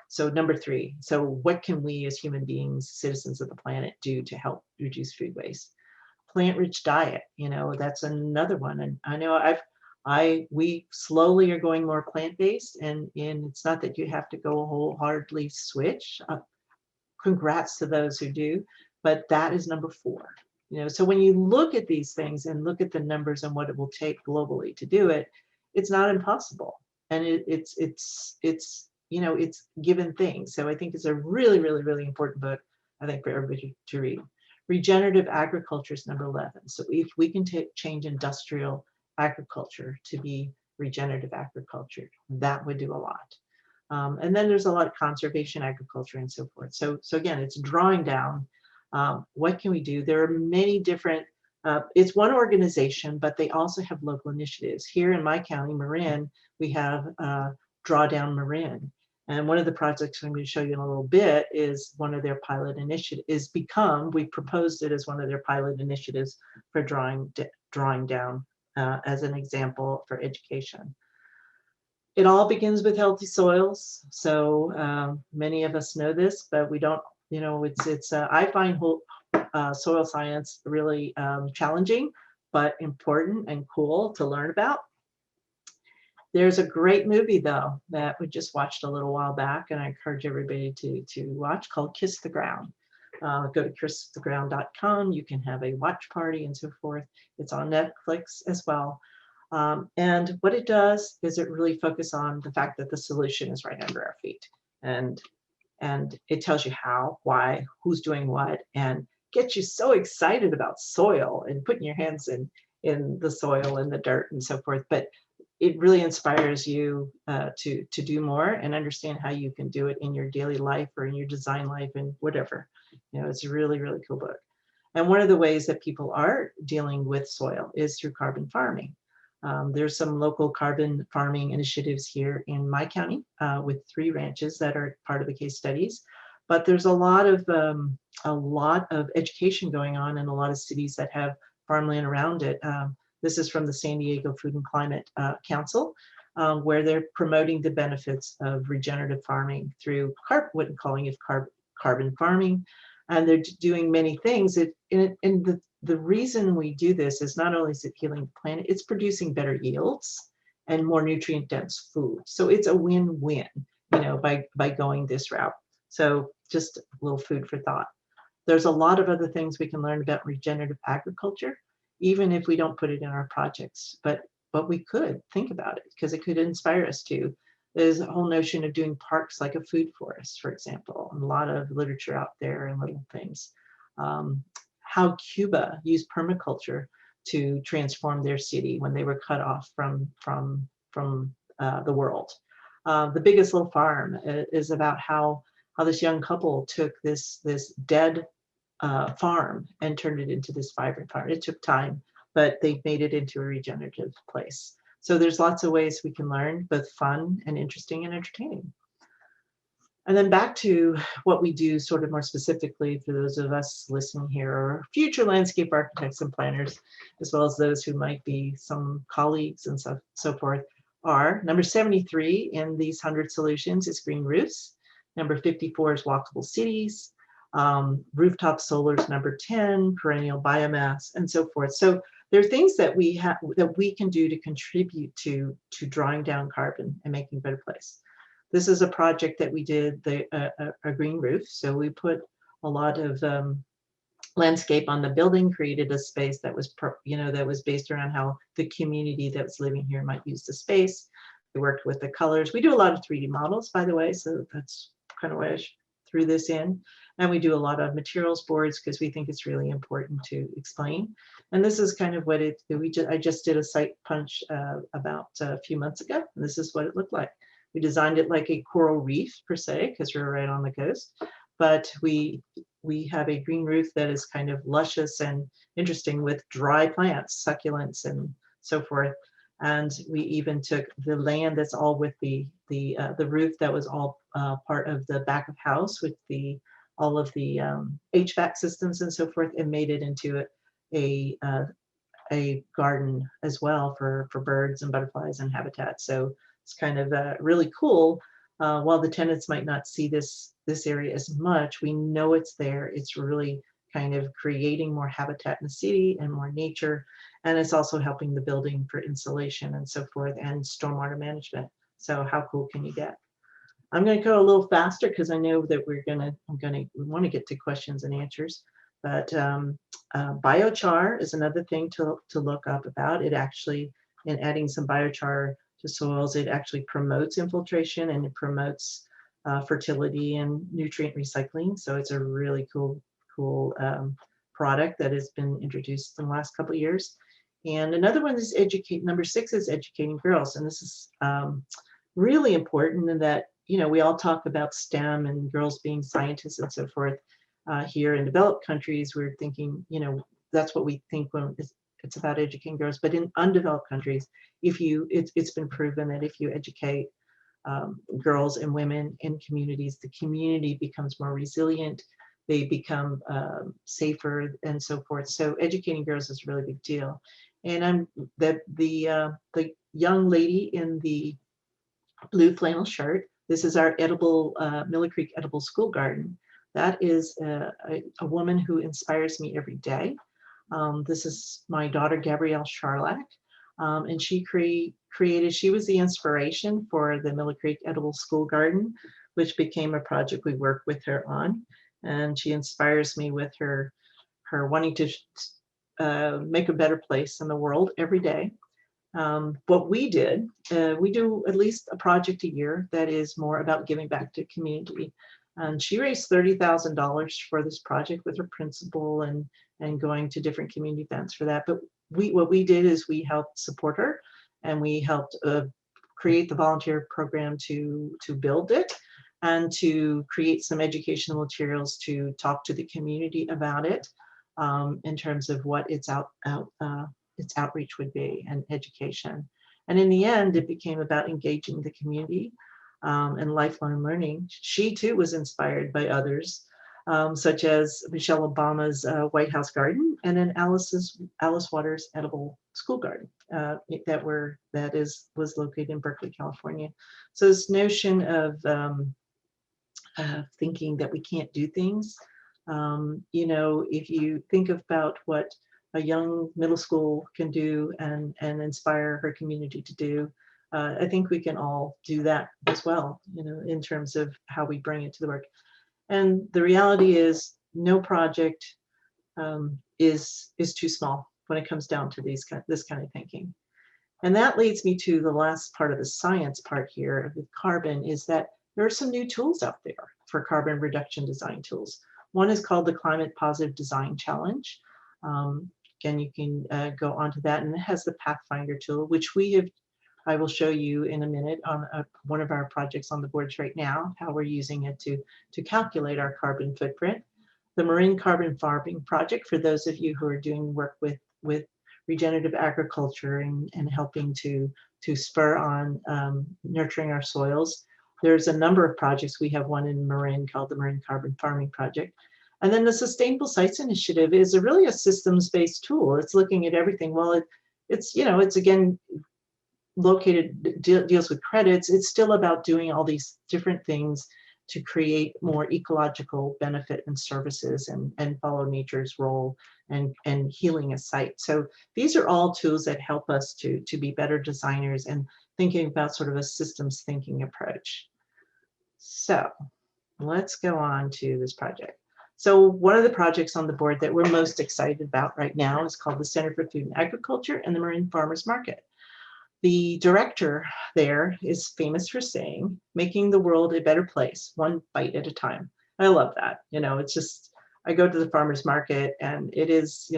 So number 3, so what can we as human beings, citizens of the planet, do to help reduce food waste? Plant-rich diet, that's another one. And I know we slowly are going more plant-based, and it's not that you have to go wholeheartedly switch. Congrats to those who do, but that is number 4. So when you look at these things and look at the numbers and what it will take globally to do it, it's not impossible. And it's given things. So I think it's a really, really, really important book, I think, for everybody to read. Regenerative agriculture is number 11. So if we can change industrial agriculture to be regenerative agriculture, that would do a lot. And then there's a lot of conservation agriculture and so forth. So again, it's drawing down. What can we do? There are many different, it's one organization, but they also have local initiatives. Here in my county, Marin, we have Drawdown Marin. And one of the projects I'm going to show you in a little bit is one of their pilot initiatives, we proposed it as one of their pilot initiatives for drawing down as an example for education. It all begins with healthy soils. So many of us know this, but we don't, I find soil science really challenging, but important and cool to learn about. There's a great movie, though, that we just watched a little while back, and I encourage everybody to watch, called Kiss the Ground. Go to kisstheground.com. You can have a watch party and so forth. It's on Netflix as well. And what it does is it really focuses on the fact that the solution is right under our feet. And it tells you how, why, who's doing what, and gets you so excited about soil and putting your hands in the soil and the dirt and so forth. But it really inspires you to do more and understand how you can do it in your daily life or in your design life and whatever. It's a really, really cool book. And one of the ways that people are dealing with soil is through carbon farming. There's some local carbon farming initiatives here in my county with 3 ranches that are part of the case studies. But there's a lot of education going on in a lot of cities that have farmland around it. This is from the San Diego Food and Climate Council, where they're promoting the benefits of regenerative farming through calling it carbon farming. And they're doing many things. The reason we do this is not only is it healing the planet, it's producing better yields and more nutrient dense food. So it's a win-win, by going this route. So just a little food for thought. There's a lot of other things we can learn about regenerative agriculture, even if we don't put it in our projects, but we could think about it because it could inspire us to. There's a whole notion of doing parks like a food forest, for example, and a lot of literature out there and little things. How Cuba used permaculture to transform their city when they were cut off from the world. The Biggest Little Farm is about how this young couple took this dead farm and turned it into this vibrant farm. It took time, but they made it into a regenerative place. So there's lots of ways we can learn, both fun and interesting and entertaining. And then back to what we do sort of more specifically for those of us listening here or future landscape architects and planners, as well as those who might be some colleagues and so forth, are number 73 in these 100 solutions is green roofs. Number 54 is walkable cities. Rooftop solar is number 10, perennial biomass, and so forth. So there are things that we have that we can do to contribute to drawing down carbon and making a better place. This is a project that we did, a green roof. So we put a lot of landscape on the building, created a space that was, that was based around how the community that was living here might use the space. We worked with the colors. We do a lot of 3D models, by the way, so that's kind of why I threw this in. And we do a lot of materials boards because we think it's really important to explain. And this is kind of what I just did a site punch about a few months ago. And this is what it looked like. We designed it like a coral reef per se, because we're right on the coast. But we have a green roof that is kind of luscious and interesting with dry plants, succulents, and so forth. And we even took the land that's all with the roof that was all part of the back of house with all of the HVAC systems and so forth, and made it into a garden as well for birds and butterflies and habitat. So it's kind of really cool. While the tenants might not see this area as much, we know it's there. It's really kind of creating more habitat in the city and more nature. And it's also helping the building for insulation and so forth and stormwater management. So how cool can you get? I'm going to go a little faster because I know that we want to get to questions and answers. But biochar is another thing to look up about. It actually, in adding some biochar to soils, it actually promotes infiltration and it promotes fertility and nutrient recycling. So it's a really cool product that has been introduced in the last couple of years. And another one is number 6 is educating girls. And this is really important in that, we all talk about STEM and girls being scientists and so forth. Here in developed countries, we're thinking, that's what we think when it's about educating girls. But in undeveloped countries, it's been proven that if you educate girls and women in communities, the community becomes more resilient, they become safer and so forth. So educating girls is a really big deal. And the young lady in the blue flannel shirt, this is our edible Miller Creek Edible School Garden. That is a woman who inspires me every day. This is my daughter, Gabrielle Charlack. And she she was the inspiration for the Miller Creek Edible School Garden, which became a project we worked with her on. And she inspires me with her wanting to make a better place in the world every day. What we did, we do at least a project a year that is more about giving back to community. And she raised $30,000 for this project with her principal and going to different community events for that. But what we did is we helped support her, and we helped create the volunteer program to build it and to create some educational materials to talk to the community about it in terms of what its outreach would be and education. And in the end, it became about engaging the community and lifelong learning. She too was inspired by others, such as Michelle Obama's White House Garden, and then Alice Waters' Edible School Garden was located in Berkeley, California. So this notion of thinking that we can't do things, if you think about what a young middle school can do and inspire her community to do, I think we can all do that as well, in terms of how we bring it to the work. And the reality is no project is too small when it comes down to this kind of thinking. And that leads me to the last part of the science part here with carbon, is that there are some new tools out there for carbon reduction design tools. One is called the Climate Positive Design Challenge. Again, you can go onto that, and it has the Pathfinder tool, which I will show you in a minute on one of our projects on the boards right now, how we're using it to calculate our carbon footprint. The Marine Carbon Farming Project, for those of you who are doing work with regenerative agriculture and helping to to spur on nurturing our soils. There's a number of projects. We have one in Marin called the Marin Carbon Farming Project. And then the Sustainable Sites Initiative is really a systems-based tool. It's looking at everything. Well, it's again, deals with credits. It's still about doing all these different things to create more ecological benefit and services and follow nature's role and healing a site. So these are all tools that help us to be better designers and thinking about sort of a systems thinking approach. So let's go on to this project. So one of the projects on the board that we're most excited about right now is called the Center for Food and Agriculture and the Marin Farmers Market. The director there is famous for saying, making the world a better place, one bite at a time. I love that. It's just, I go to the farmer's market and it is,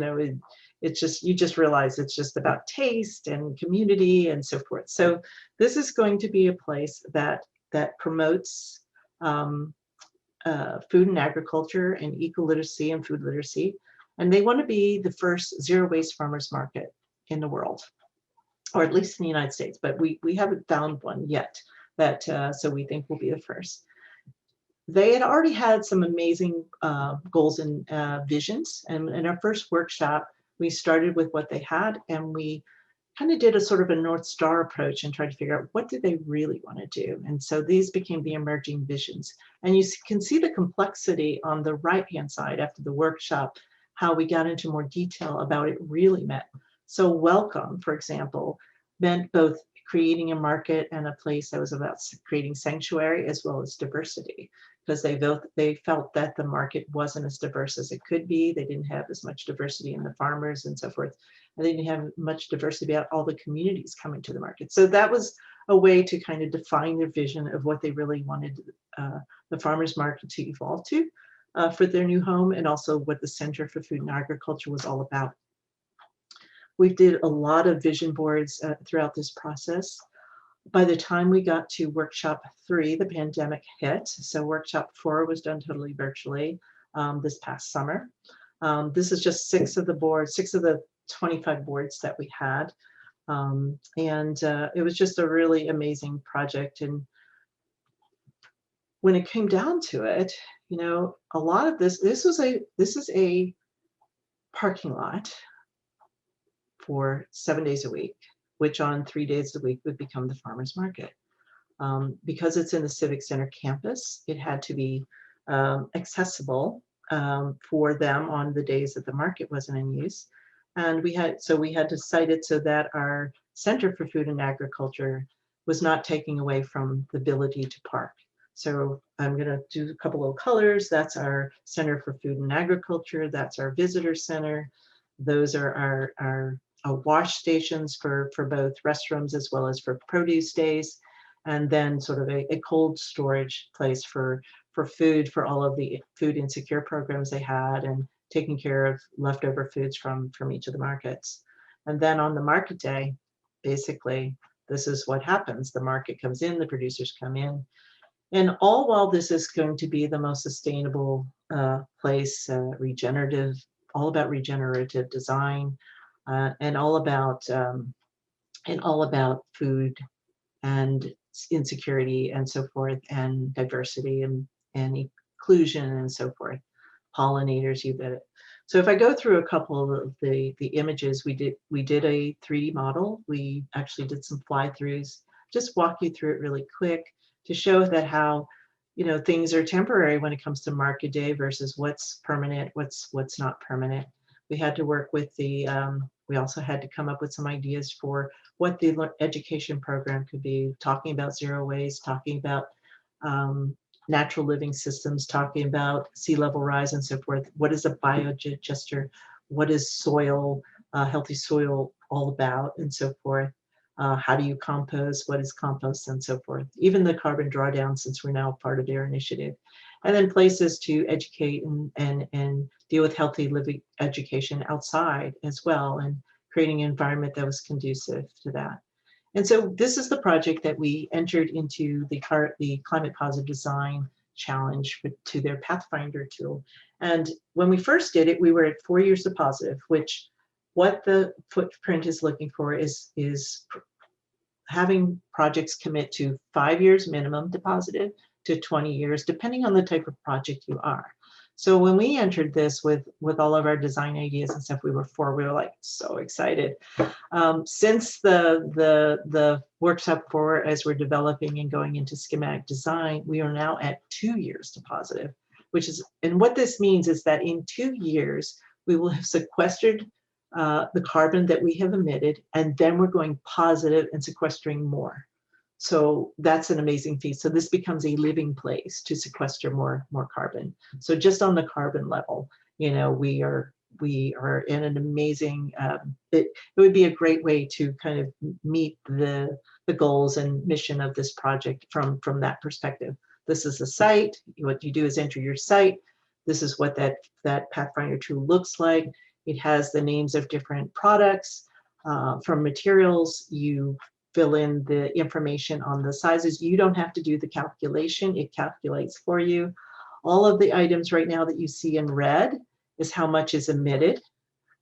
it's just, you just realize it's just about taste and community and so forth. So this is going to be a place that promotes food and agriculture and eco-literacy and food literacy. And they want to be the first zero-waste farmers market in the world, or at least in the United States, but we haven't found one yet that, so we think will be the first. They had already had some amazing goals and visions. And in our first workshop, we started with what they had, and we kind of did a sort of a North Star approach and tried to figure out what did they really want to do. And so these became the emerging visions. And you can see the complexity on the right-hand side after the workshop, how we got into more detail about what it really meant. So welcome, for example, meant both creating a market and a place that was about creating sanctuary as well as diversity, because they felt that the market wasn't as diverse as it could be. They didn't have as much diversity in the farmers and so forth. And they didn't have much diversity about all the communities coming to the market. So that was a way to kind of define their vision of what they really wanted the farmers market to evolve to for their new home, and also what the Center for Food and Agriculture was all about. We did a lot of vision boards throughout this process. By the time we got to workshop 3, the pandemic hit. So workshop 4 was done totally virtually this past summer. This is just 6 of the 25 boards that we had. It was just a really amazing project. And when it came down to it, a lot of this is a parking lot for 7 days a week, which on 3 days a week would become the farmers market. Because it's in the Civic Center campus, it had to be accessible for them on the days that the market wasn't in use. And we had to site it so that our Center for Food and Agriculture was not taking away from the ability to park. So I'm going to do a couple of colors. That's our Center for Food and Agriculture. That's our visitor center. Those are our wash stations for both restrooms as well as for produce days. And then sort of a cold storage place for food, for all of the food insecure programs they had, and taking care of leftover foods from each of the markets. And then on the market day, basically, this is what happens. The market comes in, the producers come in. And all while this is going to be the most sustainable place, regenerative, all about regenerative design, and all about food and insecurity and so forth, and diversity and inclusion and so forth. Pollinators, you bet it. So if I go through a couple of the images, we did a 3D model. We actually did some fly-throughs. Just walk you through it really quick to show that how things are temporary when it comes to market day versus what's permanent, what's not permanent. We had to work with we also had to come up with some ideas for what the education program could be, talking about zero waste, talking about natural living systems, talking about sea level rise and so forth. What is a biodigester? What is soil, healthy soil all about, and so forth? How do you compost? What is compost, and so forth? Even the carbon drawdown, since we're now part of their initiative. And then places to educate and deal with healthy living education outside as well, and creating an environment that was conducive to that. And so this is the project that we entered into the Climate Positive Design Challenge to their Pathfinder tool. And when we first did it, we were at 4 years of positive, which what the footprint is looking for is having projects commit to 5 years minimum deposited to 20 years, depending on the type of project you are. So when we entered this with all of our design ideas and stuff, we were like so excited. Since the workshop 4, as we're developing and going into schematic design, we are now at 2 years to positive, which is, and what this means is that in 2 years, we will have sequestered the carbon that we have emitted, and then we're going positive and sequestering more. So that's an amazing feat. So this becomes a living place to sequester more carbon. So just on the carbon level, you know, we are in an amazing, it would be a great way to kind of meet the goals and mission of this project from that perspective. This is the site. What you do is enter your site. This is what that Pathfinder tool looks like. It has the names of different products. From materials, you fill in the information on the sizes. You don't have to do the calculation. It calculates for you. All of the items right now that you see in red is how much is emitted.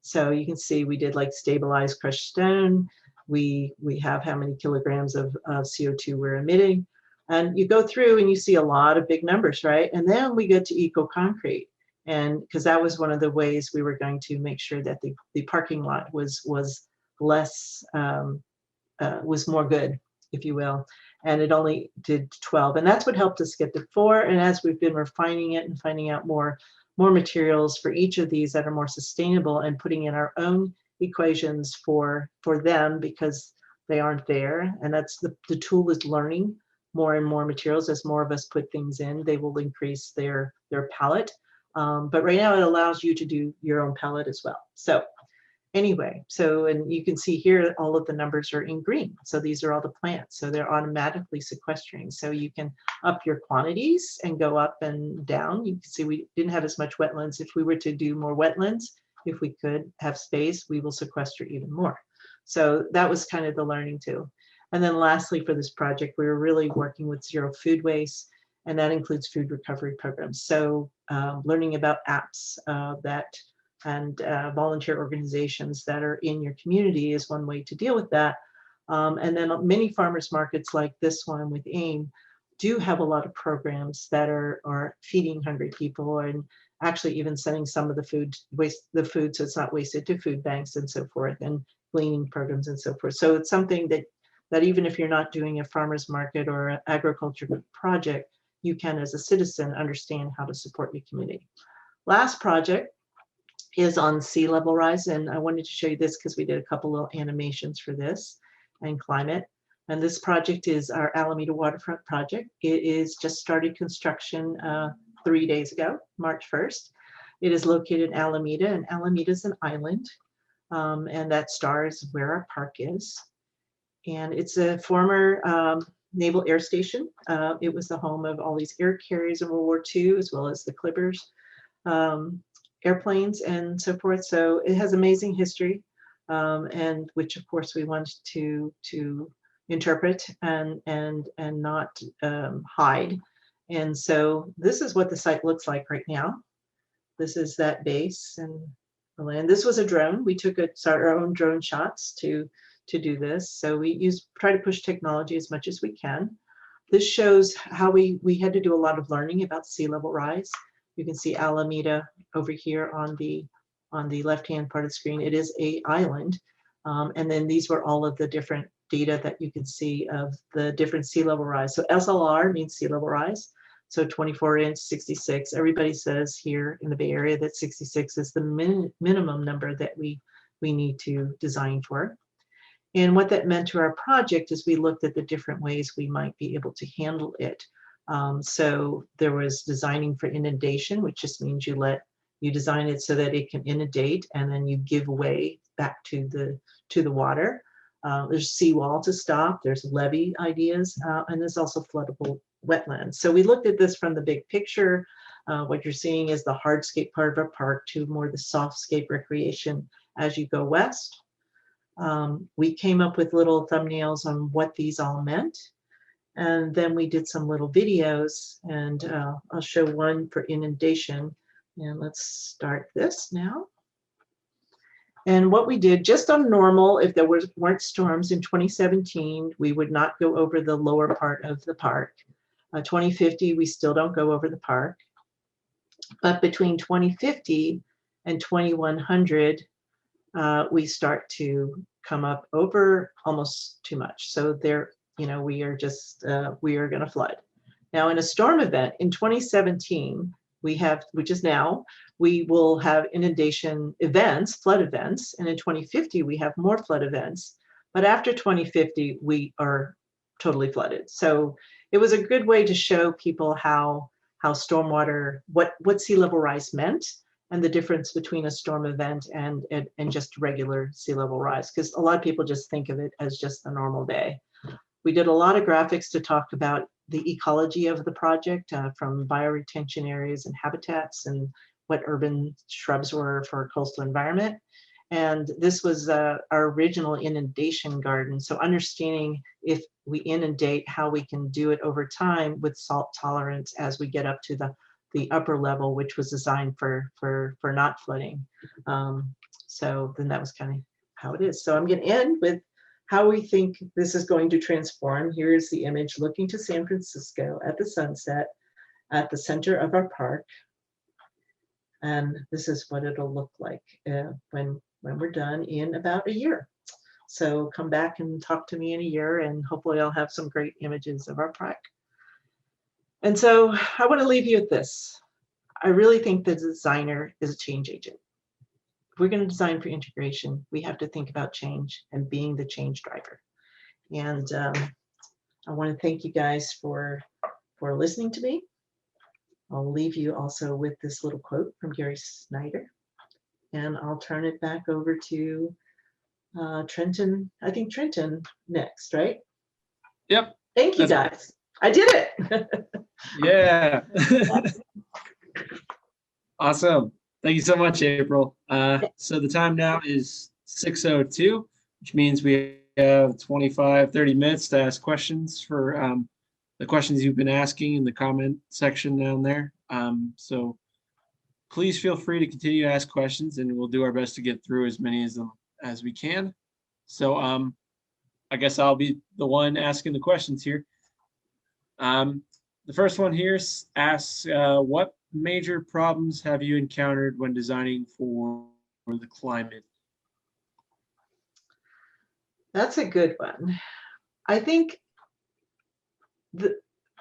So you can see we did like stabilized crushed stone. We have how many kilograms of CO2 we're emitting. And you go through and you see a lot of big numbers, right? And then we get to eco-concrete. And because that was one of the ways we were going to make sure that the parking lot was less, was more good, if you will. And it only did 12. And that's what helped us get to 4. And as we've been refining it and finding out more materials for each of these that are more sustainable and putting in our own equations for them, because they aren't there. And that's the tool is learning more and more materials. As more of us put things in, they will increase their palette. But right now it allows you to do your own palette as well. So anyway, so, and you can see here, all of the numbers are in green. So these are all the plants. So they're automatically sequestering. So you can up your quantities and go up and down. You can see we didn't have as much wetlands. If we were to do more wetlands, if we could have space, we will sequester even more. So that was kind of the learning too. And then lastly, for this project, we were really working with zero food waste, and that includes food recovery programs. So learning about apps and volunteer organizations that are in your community is one way to deal with that. And then many farmers markets like this one with AIM do have a lot of programs that are feeding hungry people, and actually even sending some of the food so it's not wasted, to food banks and so forth, and gleaning programs and so forth. So it's something that even if you're not doing a farmers market or an agriculture project, you can, as a citizen, understand how to support your community. Last project is on sea level rise, and I wanted to show you this because we did a couple of animations for this and climate. And this project is our Alameda Waterfront project. It is just started construction 3 days ago, March 1st. It is located in Alameda, and Alameda is an island, and that star is where our park is. And it's a former naval air station. It was the home of all these air carriers in World War II, as well as the Clippers airplanes and so forth. So it has amazing history, and which of course we want to interpret and not hide. And so this is what the site looks like right now. This is that base and the land. This was a drone. We took our own drone shots to do this. So we try to push technology as much as we can. This shows how we had to do a lot of learning about sea level rise. You can see Alameda over here on the left-hand part of the screen. It is an island. And then these were all of the different data that you can see of the different sea level rise. So SLR means sea level rise. So 24-inch, 66. Everybody says here in the Bay Area that 66 is the minimum number that we need to design for. And what that meant to our project is we looked at the different ways we might be able to handle it. So there was designing for inundation, which just means you design it so that it can inundate, and then you give way back to the water. There's seawall to stop, there's levee ideas, and there's also floodable wetlands. So we looked at this from the big picture. What you're seeing is the hardscape part of a park to more the softscape recreation as you go west. We came up with little thumbnails on what these all meant. And then we did some little videos, and I'll show one for inundation. And let's start this now. And what we did, just on normal, if there weren't storms in 2017, we would not go over the lower part of the park. 2050, we still don't go over the park. But between 2050 and 2100, we start to come up over almost too much. So there, we are just, we are going to flood. Now, in a storm event in 2017, we have, which is now, we will have inundation events, flood events. And in 2050, we have more flood events. But after 2050, we are totally flooded. So it was a good way to show people how stormwater, what sea level rise meant, and the difference between a storm event and just regular sea level rise. Because a lot of people just think of it as just a normal day. We did a lot of graphics to talk about the ecology of the project, from bioretention areas and habitats, and what urban shrubs were for a coastal environment. And this was our original inundation garden. So understanding if we inundate, how we can do it over time with salt tolerance as we get up to the upper level, which was designed for not flooding. So then that was kind of how it is. So I'm going to end with how we think this is going to transform. Here's the image looking to San Francisco at the sunset at the center of our park. And this is what it'll look like when we're done in about a year. So come back and talk to me in a year, and hopefully I'll have some great images of our park. And so I want to leave you with this. I really think the designer is a change agent. If we're going to design for integration, we have to think about change and being the change driver. And I want to thank you guys for listening to me. I'll leave you also with this little quote from Gary Snyder, and I'll turn it back over to Trenton. I think Trenton next, right? Yep. Thank you, guys. I did it. Yeah. Awesome. Thank you so much, April. So the time now is 6:02, which means we have 25-30 minutes to ask questions for the questions you've been asking in the comment section down there. So please feel free to continue to ask questions, and we'll do our best to get through as many of them as we can. So I guess I'll be the one asking the questions here. The first one here asks, what major problems have you encountered when designing for the climate? That's a good one. I think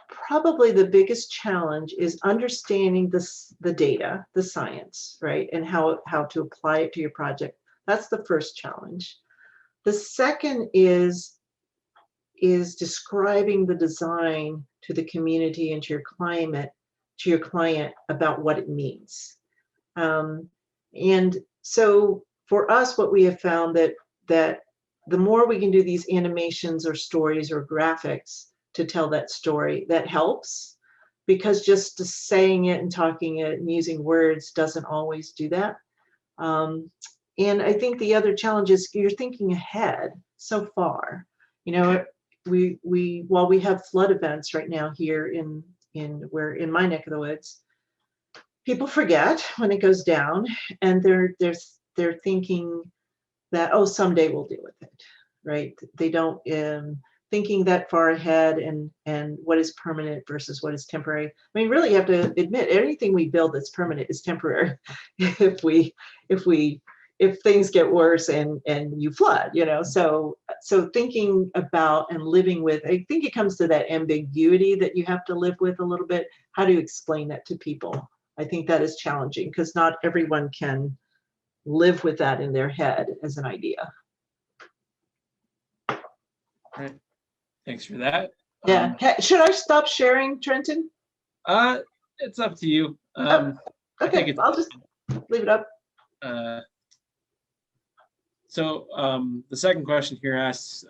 probably the biggest challenge is understanding the data, the science, right? And how to apply it to your project. That's the first challenge. The second is describing the design to the community and to your client about what it means. And so for us, what we have found that the more we can do these animations or stories or graphics to tell that story, that helps, because just saying it and talking it and using words doesn't always do that. And I think the other challenge is you're thinking ahead so far. While we have flood events right now here in my neck of the woods, people forget when it goes down, and they're thinking that, oh, someday we'll deal with it, right? They don't thinking that far ahead and what is permanent versus what is temporary. I mean, really, you have to admit anything we build that's permanent is temporary. If things get worse and you flood, so thinking about and living with, I think it comes to that ambiguity that you have to live with a little bit. How do you explain that to people? I think that is challenging because not everyone can live with that in their head as an idea. All right. Thanks for that. Yeah. Should I stop sharing, Trenton? It's up to you. Okay, I'll just leave it up. So the second question here asks,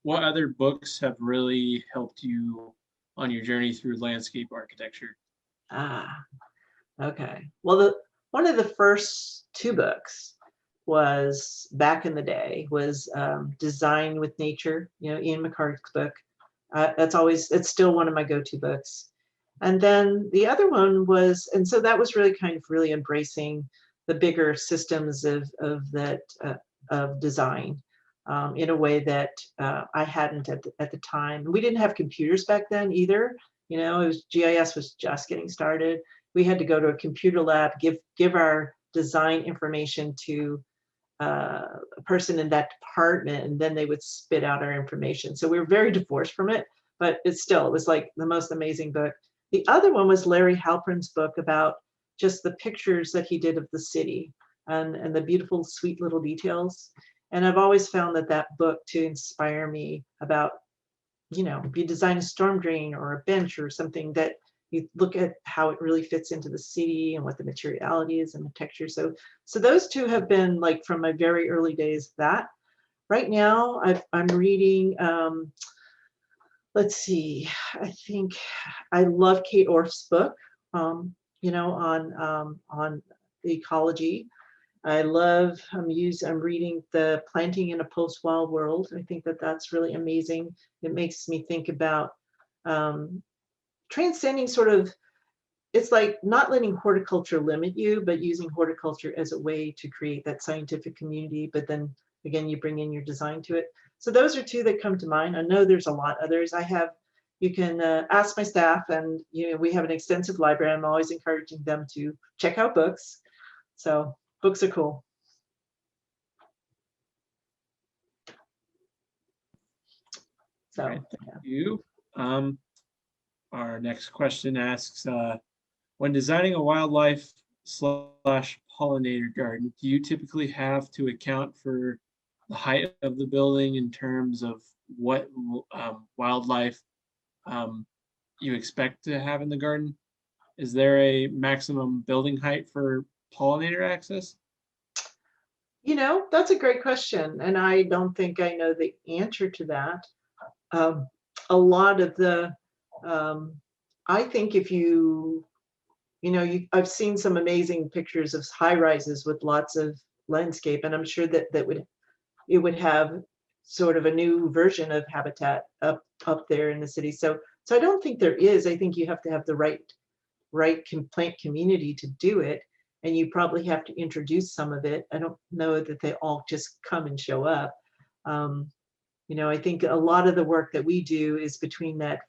what other books have really helped you on your journey through landscape architecture? Okay. Well, one of the first two books was back in the day was Design with Nature, Ian McHarg's book. It's still one of my go-to books. And then the other one was, and so that was really kind of really embracing the bigger systems of design in a way that I hadn't at the time. We didn't have computers back then either. You know, it was GIS was just getting started. We had to go to a computer lab, give our design information to a person in that department, and then they would spit out our information. So we were very divorced from it, but it was like the most amazing book. The other one was Larry Halpern's book about just the pictures that he did of the city and the beautiful, sweet little details. And I've always found that book to inspire me about, you know, you design a storm drain or a bench or something that you look at how it really fits into the city and what the materiality is and the texture. So those two have been like from my very early days. That right now I'm reading, let's see, I think I love Kate Orff's book, you know, on the ecology. I'm reading The Planting in a Post-Wild World. I think that's really amazing. It makes me think about transcending sort of, it's like not letting horticulture limit you, but using horticulture as a way to create that scientific community. But then again, you bring in your design to it. So those are two that come to mind. I know there's a lot others. You can ask my staff, and you know, we have an extensive library. I'm always encouraging them to check out books. So books are cool. So Right, thank you. Our next question asks, when designing a wildlife / pollinator garden, do you typically have to account for the height of the building in terms of what wildlife you expect to have in the garden? Is there a maximum building height for pollinator access? you know, that's a great question, and I don't think I know the answer to that. A lot of the, I think if I've seen some amazing pictures of high rises with lots of landscape, and I'm sure that it would have sort of a new version of habitat up there in the city. So I don't think there is. I think you have to have the right plant community to do it, and you probably have to introduce some of it. I don't know that they all just come and show up. You know, I think a lot of the work that we do is between that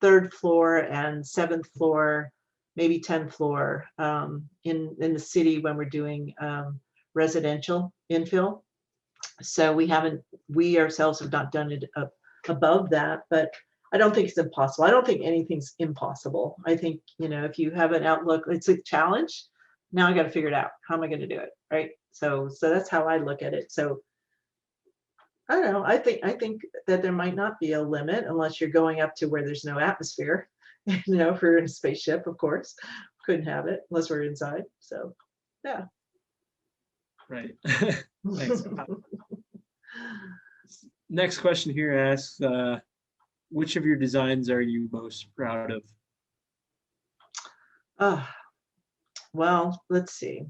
3rd floor and 7th floor, maybe 10th floor in the city when we're doing residential infill. So we ourselves have not done it above that, but I don't think it's impossible. I don't think anything's impossible. I think, you know, if you have an outlook, it's a challenge. Now I got to figure it out. How am I going to do it? Right. So that's how I look at it. So I don't know. I think that there might not be a limit unless you're going up to where there's no atmosphere. You know, if we're in a spaceship, of course, couldn't have it unless we're inside. So, yeah. Right. Thanks. Next question here asks, which of your designs are you most proud of? Well, let's see.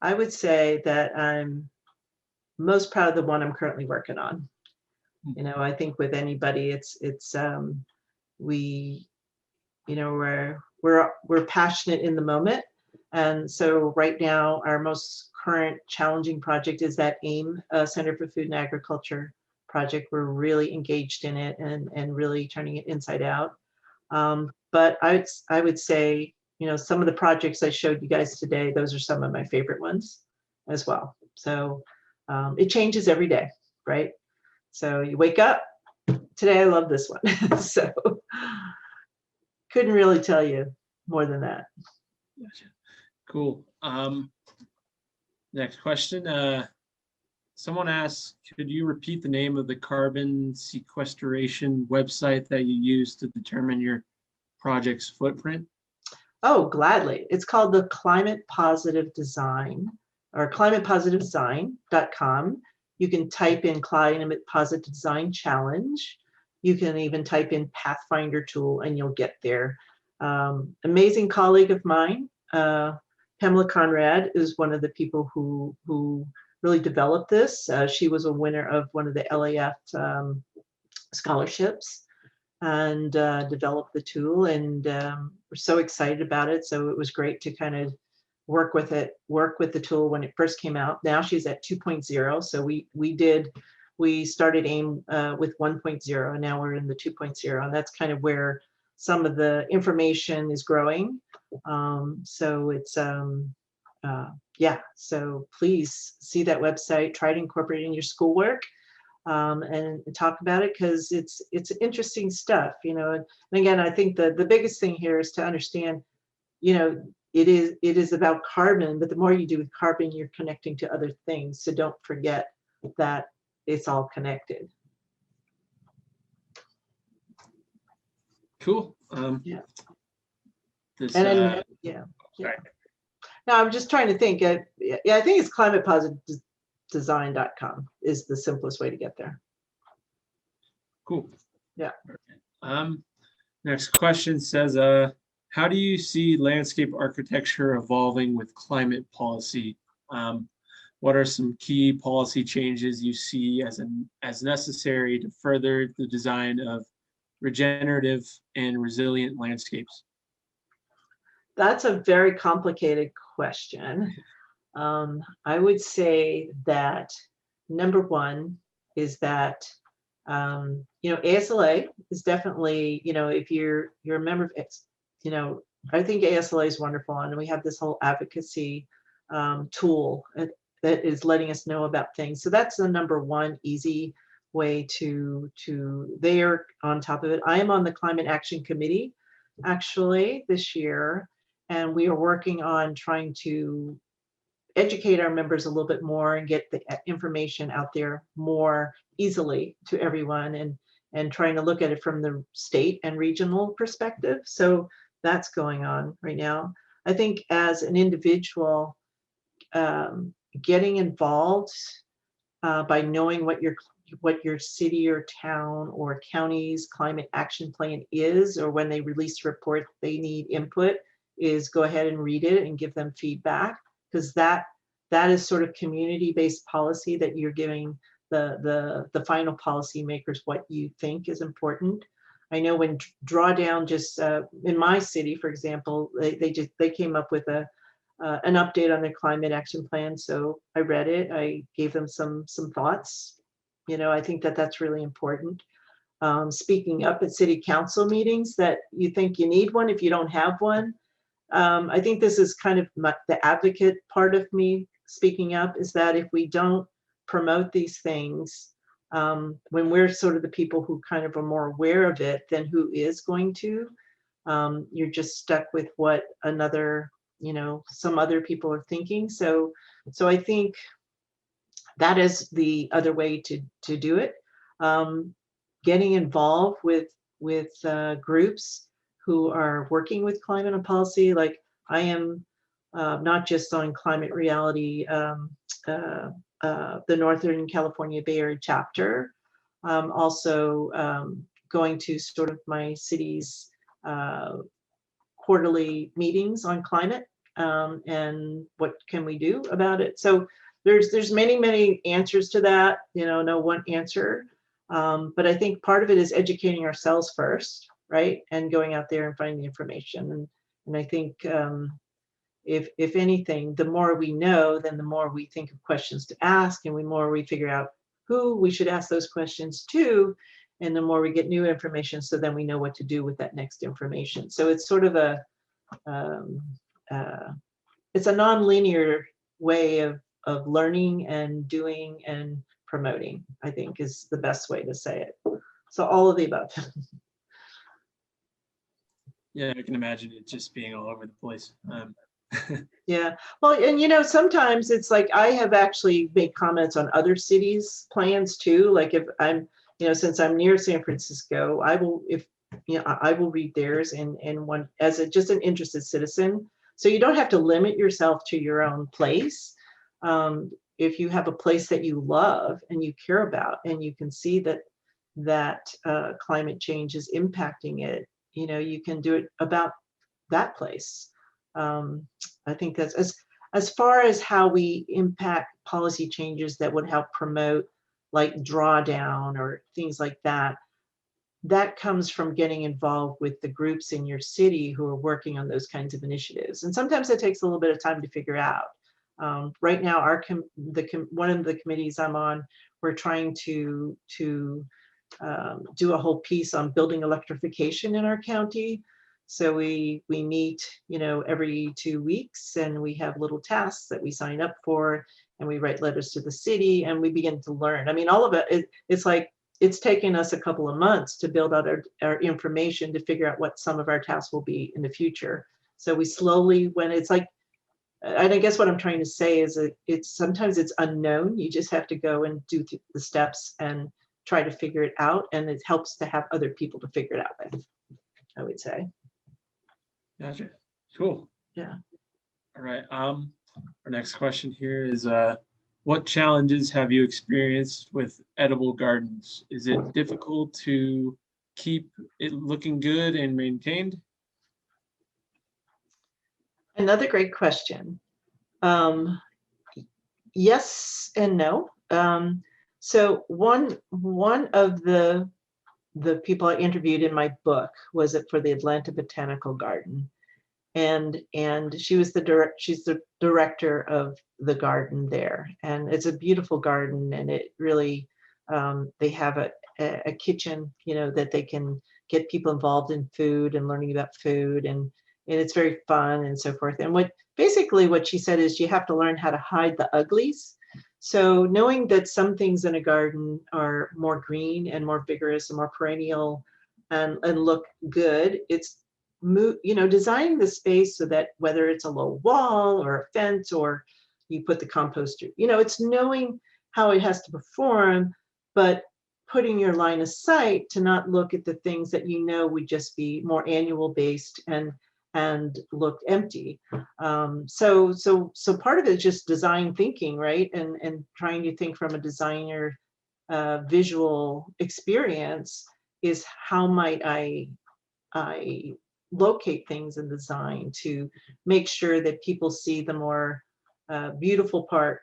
I would say that I'm most proud of the one I'm currently working on. You know, I think with anybody, it's we, you know, we're passionate in the moment, and so right now our most current challenging project is that AIM Center for Food and Agriculture project. We're really engaged in it and really turning it inside out. But I would say, you know, some of the projects I showed you guys today, those are some of my favorite ones as well. So it changes every day, right? So you wake up, today I love this one. So couldn't really tell you more than that. Gotcha. Cool. Next question. Someone asks, could you repeat the name of the carbon sequestration website that you use to determine your project's footprint? Oh, gladly. It's called the Climate Positive Design, or climatepositivedesign.com. You can type in Climate Positive Design Challenge. You can even type in Pathfinder tool and you'll get there. Amazing colleague of mine, Pamela Conrad, is one of the people who really developed this. She was a winner of one of the LAF scholarships and developed the tool, and we're so excited about it. So it was great to kind of work with it, work with the tool when it first came out. Now she's at 2.0. So we started AIM with 1.0, and now we're in the 2.0, and that's kind of where some of the information is growing. So it's yeah. So please see that website. Try to incorporate it in your schoolwork. And talk about it, because it's interesting stuff, you know. And again, I think the biggest thing here is to understand, you know, it is about carbon, but the more you do with carbon, you're connecting to other things. So don't forget that it's all connected. Cool. Yeah. This, And then, yeah. sorry. No, I'm just trying to think. Yeah, I think it's climatepositivedesign.com is the simplest way to get there. Cool. Yeah. Next question says, how do you see landscape architecture evolving with climate policy? What are some key policy changes you see as necessary to further the design of regenerative and resilient landscapes? That's a very complicated question. I would say that number one is that you know, ASLA is definitely, you know, if you're a member of it, you know, I think ASLA is wonderful, and we have this whole advocacy tool that is letting us know about things. So that's the number one easy way to they're on top of it. I am on the Climate Action Committee actually this year, and we are working on trying to educate our members a little bit more and get the information out there more easily to everyone, and trying to look at it from the state and regional perspective. So that's going on right now. I think as an individual, getting involved by knowing what your city or town or county's climate action plan is, or when they release a report they need input, is go ahead and read it and give them feedback, because that is sort of community-based policy that you're giving the final policymakers what you think is important. I know when Drawdown just in my city, for example, they came up with an update on their climate action plan. So I read it. I gave them some thoughts. You know, I think that that's really important. Speaking up at city council meetings, that you think you need one if you don't have one. I think this is kind of the advocate part of me speaking up, is that if we don't promote these things, when we're sort of the people who kind of are more aware of it, then who is going to? You're just stuck with what another, you know, some other people are thinking. So I think that is the other way to do it. Getting involved with groups who are working with climate and policy, like I am, not just on Climate Reality, the Northern California Bay Area chapter, also going to sort of my city's quarterly meetings on climate, and what can we do about it. So there's many answers to that, you know, no one answer. But I think part of it is educating ourselves first, right? And going out there and finding information. And I think if anything, the more we know, then the more we think of questions to ask, and the more we figure out who we should ask those questions to, and the more we get new information, so then we know what to do with that next information. So it's sort of it's a non-linear way of learning and doing and promoting, I think, is the best way to say it. So all of the above. Yeah, I can imagine it just being all over the place. Yeah, well, and you know, sometimes it's like I have actually made comments on other cities' plans too. Like if I'm, you know, since I'm near San Francisco, I will, if you know, I will read theirs and one as just an interested citizen. So you don't have to limit yourself to your own place. If you have a place that you love and you care about, and you can see that climate change is impacting it, you know, you can do it about that place. I think that's as far as how we impact policy changes that would help promote like drawdown or things like that. that comes from getting involved with the groups in your city who are working on those kinds of initiatives. And sometimes it takes a little bit of time to figure out. Right now, one of the committees I'm on, we're trying to do a whole piece on building electrification in our county. So we meet, every 2 weeks, and we have little tasks that we sign up for, and we write letters to the city, and we begin to learn. I mean, all of it's like, it's taken us a couple of months to build out our information to figure out what some of our tasks will be in the future. So we slowly, when it's like, and I guess what I'm trying to say is that sometimes it's unknown. You just have to go and do the steps and try to figure it out. And it helps to have other people to figure it out with, I would say. Gotcha. Cool. Yeah. All right. Our next question here is, what challenges have you experienced with edible gardens? Is it difficult to keep it looking good and maintained? Another great question. Yes and no. So one of the people I interviewed in my book was for the Atlanta Botanical Garden, and she's the director of the garden there, and it's a beautiful garden, and it really they have a kitchen, that they can get people involved in food and learning about food, and it's very fun and so forth. And what she said is you have to learn how to hide the uglies. So knowing that some things in a garden are more green and more vigorous and more perennial and look good, it's designing the space so that whether it's a low wall or a fence or you put the composter, it's knowing how it has to perform, but putting your line of sight to not look at the things that would just be more annual based and look empty. So part of it is just design thinking, right? And trying to think from a designer visual experience is how might I locate things in design to make sure that people see the more beautiful part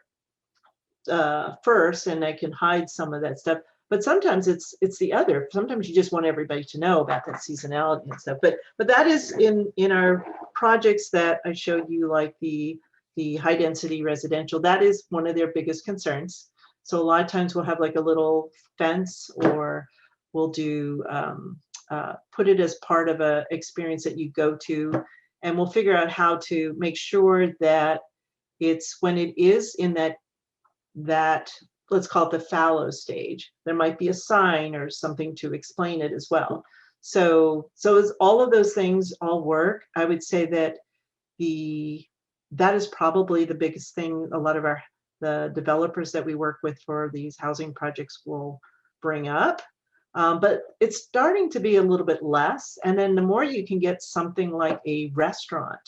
first, and I can hide some of that stuff. But sometimes it's the other. Sometimes you just want everybody to know about that seasonality and stuff. But that is in our projects that I showed you, like the high density residential. That is one of their biggest concerns. So a lot of times we'll have like a little fence, or we'll do put it as part of a experience that you go to, and we'll figure out how to make sure that it's, when it is in that let's call it the fallow stage, there might be a sign or something to explain it as well. So as all of those things all work, I would say that that is probably the biggest thing a lot of the developers that we work with for these housing projects will bring up. But it's starting to be a little bit less. And then the more you can get something like a restaurant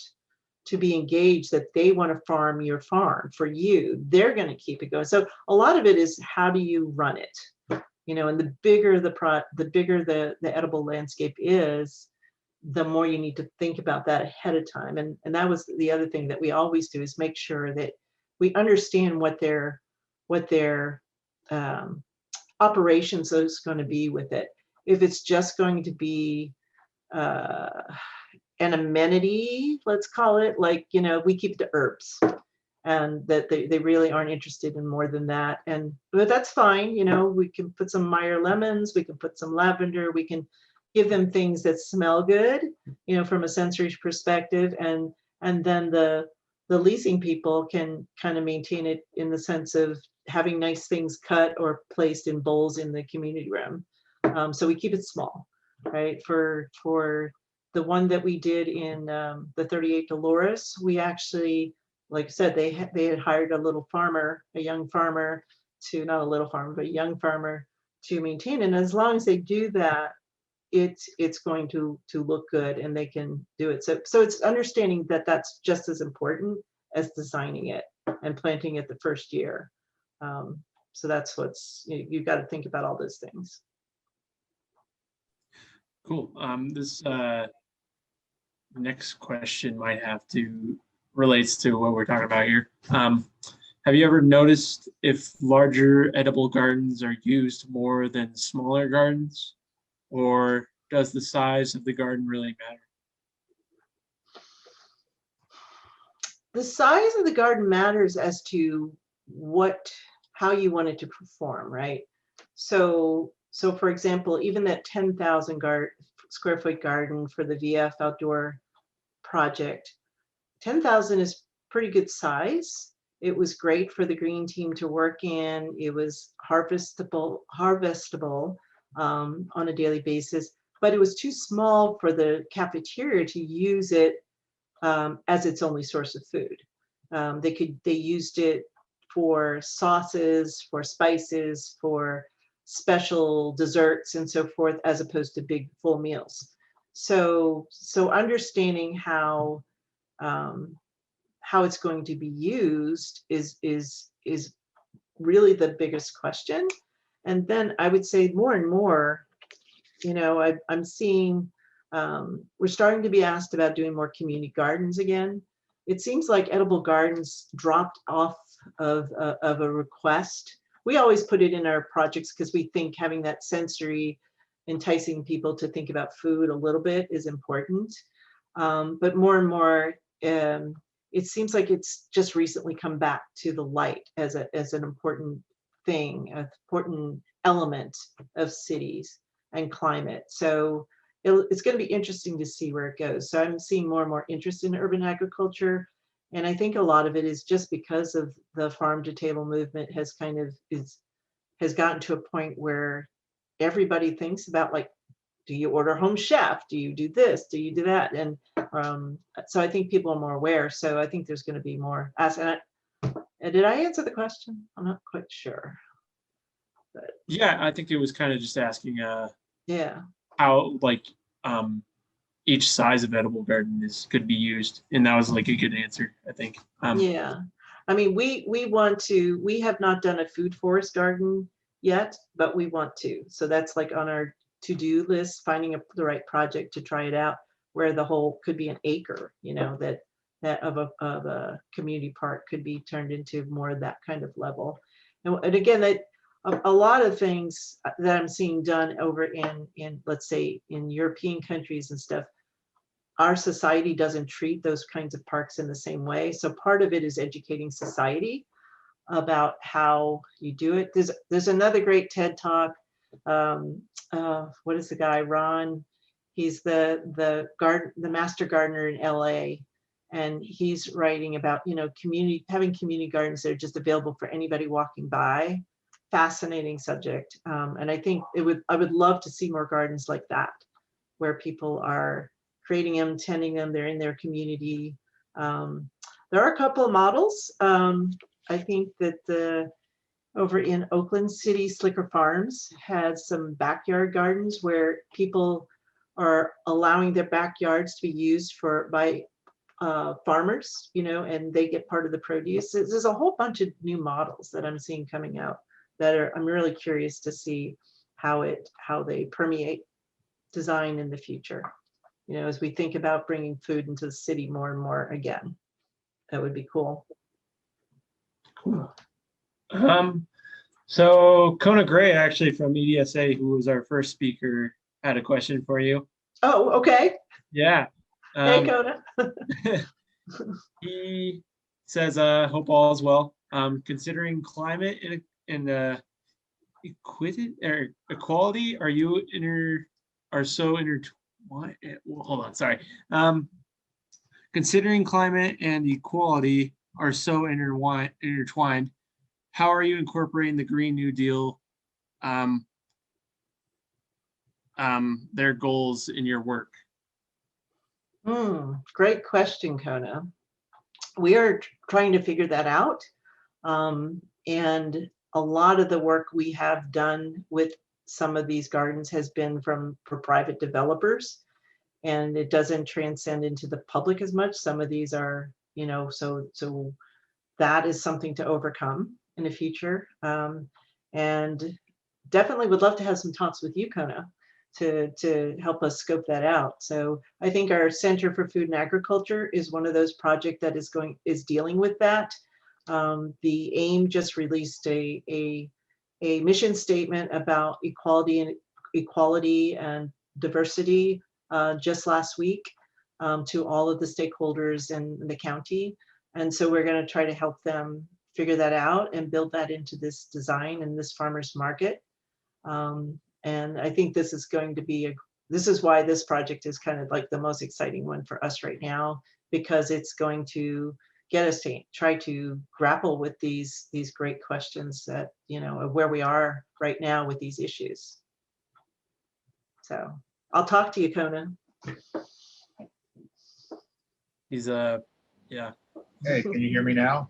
to be engaged, that they want to farm your farm for you, they're going to keep it going. So a lot of it is, how do you run it? And the bigger the edible landscape is, the more you need to think about that ahead of time. And that was the other thing that we always do, is make sure that we understand what their operations is going to be with it. If it's just going to be an amenity, let's call it, like, we keep the herbs, and that they really aren't interested in more than that. But that's fine. We can put some Meyer lemons, we can put some lavender, we can give them things that smell good, from a sensory perspective. And then the leasing people can kind of maintain it in the sense of having nice things cut or placed in bowls in the community room. So we keep it small, right? For the one that we did in the 38 Dolores, we actually, like I said, they had hired a young farmer to maintain it. And as long as they do that, it's going to look good, and they can do it. So it's understanding that that's just as important as designing it and planting it the first year. So that's you've got to think about all those things. Cool. This next question relates to what we're talking about here. Have you ever noticed if larger edible gardens are used more than smaller gardens? or does the size of the garden really matter? The size of the garden matters as to how you want it to perform, right? So for example, even that 10,000 square foot garden for the VF outdoor project, 10,000 is pretty good size. It was great for the green team to work in. It was harvestable on a daily basis, but it was too small for the cafeteria to use it as its only source of food. They used it for sauces, for spices, for special desserts and so forth, as opposed to big full meals. So understanding how it's going to be used is really the biggest question. And then I would say more and more, I'm seeing we're starting to be asked about doing more community gardens again. It seems like edible gardens dropped off of a request. We always put it in our projects because we think having that sensory, enticing people to think about food a little bit is important. But more and more, it seems like it's just recently come back to the light as an important thing, an important element of cities and climate. So it's going to be interesting to see where it goes. So I'm seeing more and more interest in urban agriculture. And I think a lot of it is just because of the farm to table movement has gotten to a point where everybody thinks about, like, do you order home chef? Do you do this? Do you do that? And so I think people are more aware. So I think there's going to be more ask. And did I answer the question? I'm not quite sure. But Yeah, I think it was kind of just asking yeah. how each size of edible garden could be used, and that was like a good answer, I think. Yeah, I mean, we have not done a food forest garden yet, but we want to. So that's like on our to-do list, finding the right project to try it out, where the whole could be an acre, that of a community park could be turned into more of that kind of level. And again, that a lot of things that I'm seeing done over in let's say in European countries and stuff, our society doesn't treat those kinds of parks in the same way. So part of it is educating society about how you do it. There's another great TED talk. What is the guy, Ron? He's the master gardener in LA. And he's writing about, having community gardens that are just available for anybody walking by. Fascinating subject. And I think I would love to see more gardens like that, where people are creating them, tending them, they're in their community. There are a couple of models. I think that over in Oakland City, Slicker Farms had some backyard gardens where people are allowing their backyards to be used by farmers, and they get part of the produce. There's a whole bunch of new models that I'm seeing coming out that I'm really curious to see how they permeate design in the future. As we think about bringing food into the city more and more again, that would be cool. Cool. So Kona Gray, actually from EDSA, who was our first speaker, had a question for you. Oh, okay. Yeah. Hey, Kona. He says, hope all is well. Considering climate and equality, are so intertwined. Well, hold on, sorry. Considering climate and equality are so intertwined, how are you incorporating the Green New Deal, their goals in your work? Great question, Kona. We are trying to figure that out. And a lot of the work we have done with some of these gardens has been for private developers, and it doesn't transcend into the public as much. Some of these are, so that is something to overcome in the future. And definitely would love to have some talks with you, Kona, to help us scope that out. So I think our Center for Food and Agriculture is one of those projects that is dealing with that. The AIM just released a mission statement about equality and equality and diversity just last week to all of the stakeholders in the county. And so we're going to try to help them figure that out and build that into this design and this farmers market. And I think this is going to be this is why this project is kind of like the most exciting one for us right now, because it's going to get us to try to grapple with these great questions that, of where we are right now with these issues. So I'll talk to you, Kona. He's yeah. Hey, can you hear me now?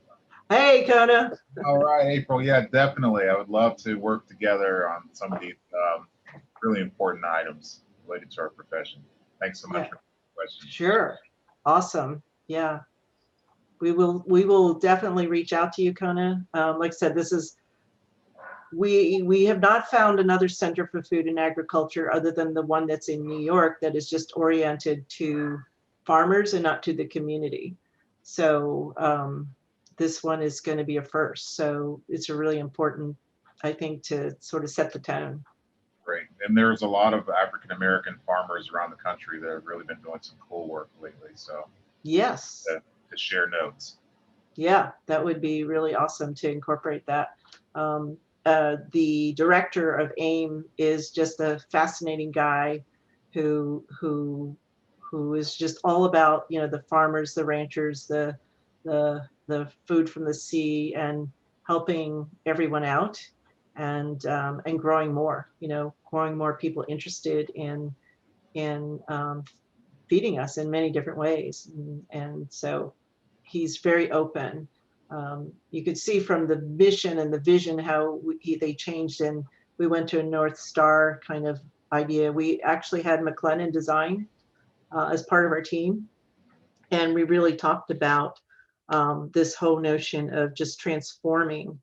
Hey, Kona. All right, April. Yeah, definitely. I would love to work together on some of these really important items related to our profession. Thanks so much for the question. Sure. Awesome. Yeah. We will definitely reach out to you, Kona. Like I said, this is, we have not found another center for food and agriculture other than the one that's in New York that is just oriented to farmers and not to the community. So this one is going to be a first. So it's a really important, I think, to sort of set the tone. Great. And there's a lot of African-American farmers around the country that have really been doing some cool work lately. So yes, to share notes. Yeah, that would be really awesome to incorporate that. The director of AIM is just a fascinating guy who is just all about, the farmers, the ranchers, the food from the sea, and helping everyone out, and growing more, growing more people interested in feeding us in many different ways. And so he's very open. You could see from the mission and the vision how they changed, and we went to a North Star kind of idea. We actually had McLennan Design as part of our team, and we really talked about this whole notion of just transforming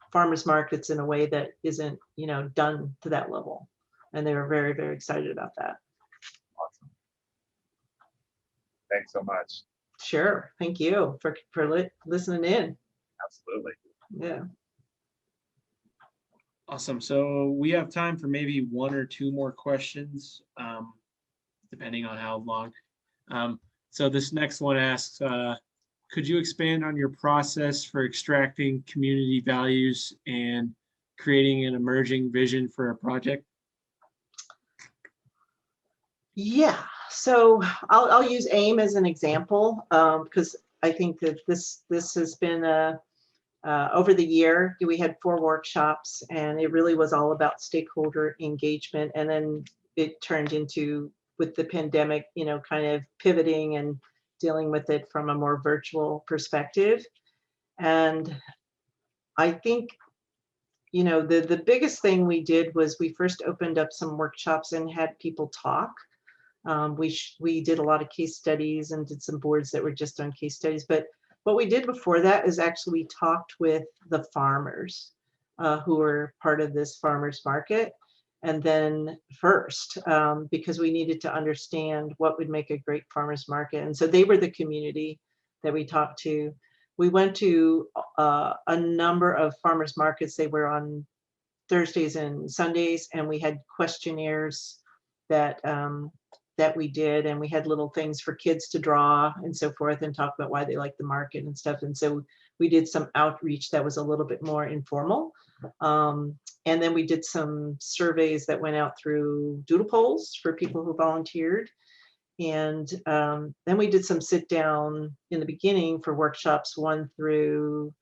farmers markets in a way that isn't, done to that level. And they were very, very excited about that. Awesome. Thanks so much. Sure. Thank you for listening in. Absolutely. Yeah. Awesome. So we have time for maybe one or two more questions, depending on how long. So this next one asks, could you expand on your process for extracting community values and creating an emerging vision for a project? Yeah. So I'll use AIM as an example, because I think that this has been over the year. We had 4 workshops, and it really was all about stakeholder engagement. And then it turned into, with the pandemic, kind of pivoting and dealing with it from a more virtual perspective. And I think, the biggest thing we did was we first opened up some workshops and had people talk. We did a lot of case studies and did some boards that were just on case studies. But what we did before that is actually we talked with the farmers who were part of this farmers market. And then first, because we needed to understand what would make a great farmers market. And so they were the community that we talked to. We went to a number of farmers markets. They were on Thursdays and Sundays, and we had questionnaires that we did, and we had little things for kids to draw and so forth, and talk about why they like the market and stuff. And so we did some outreach that was a little bit more informal. And then we did some surveys that went out through doodle polls for people who volunteered. And then we did some sit down in the beginning for workshops 1 through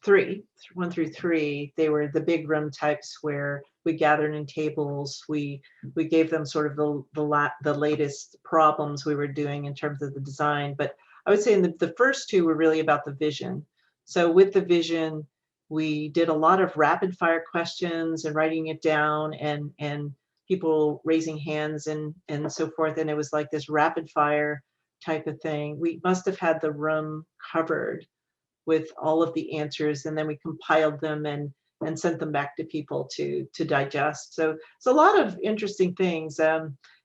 3. They were the big room types where we gathered in tables. We gave them sort of the latest problems we were doing in terms of the design. But I would say in the first 2 were really about the vision. So with the vision, we did a lot of rapid fire questions and writing it down, and people raising hands and so forth. And it was like this rapid fire type of thing. We must have had the room covered with all of the answers, and then we compiled them and sent them back to people to digest. So it's a lot of interesting things.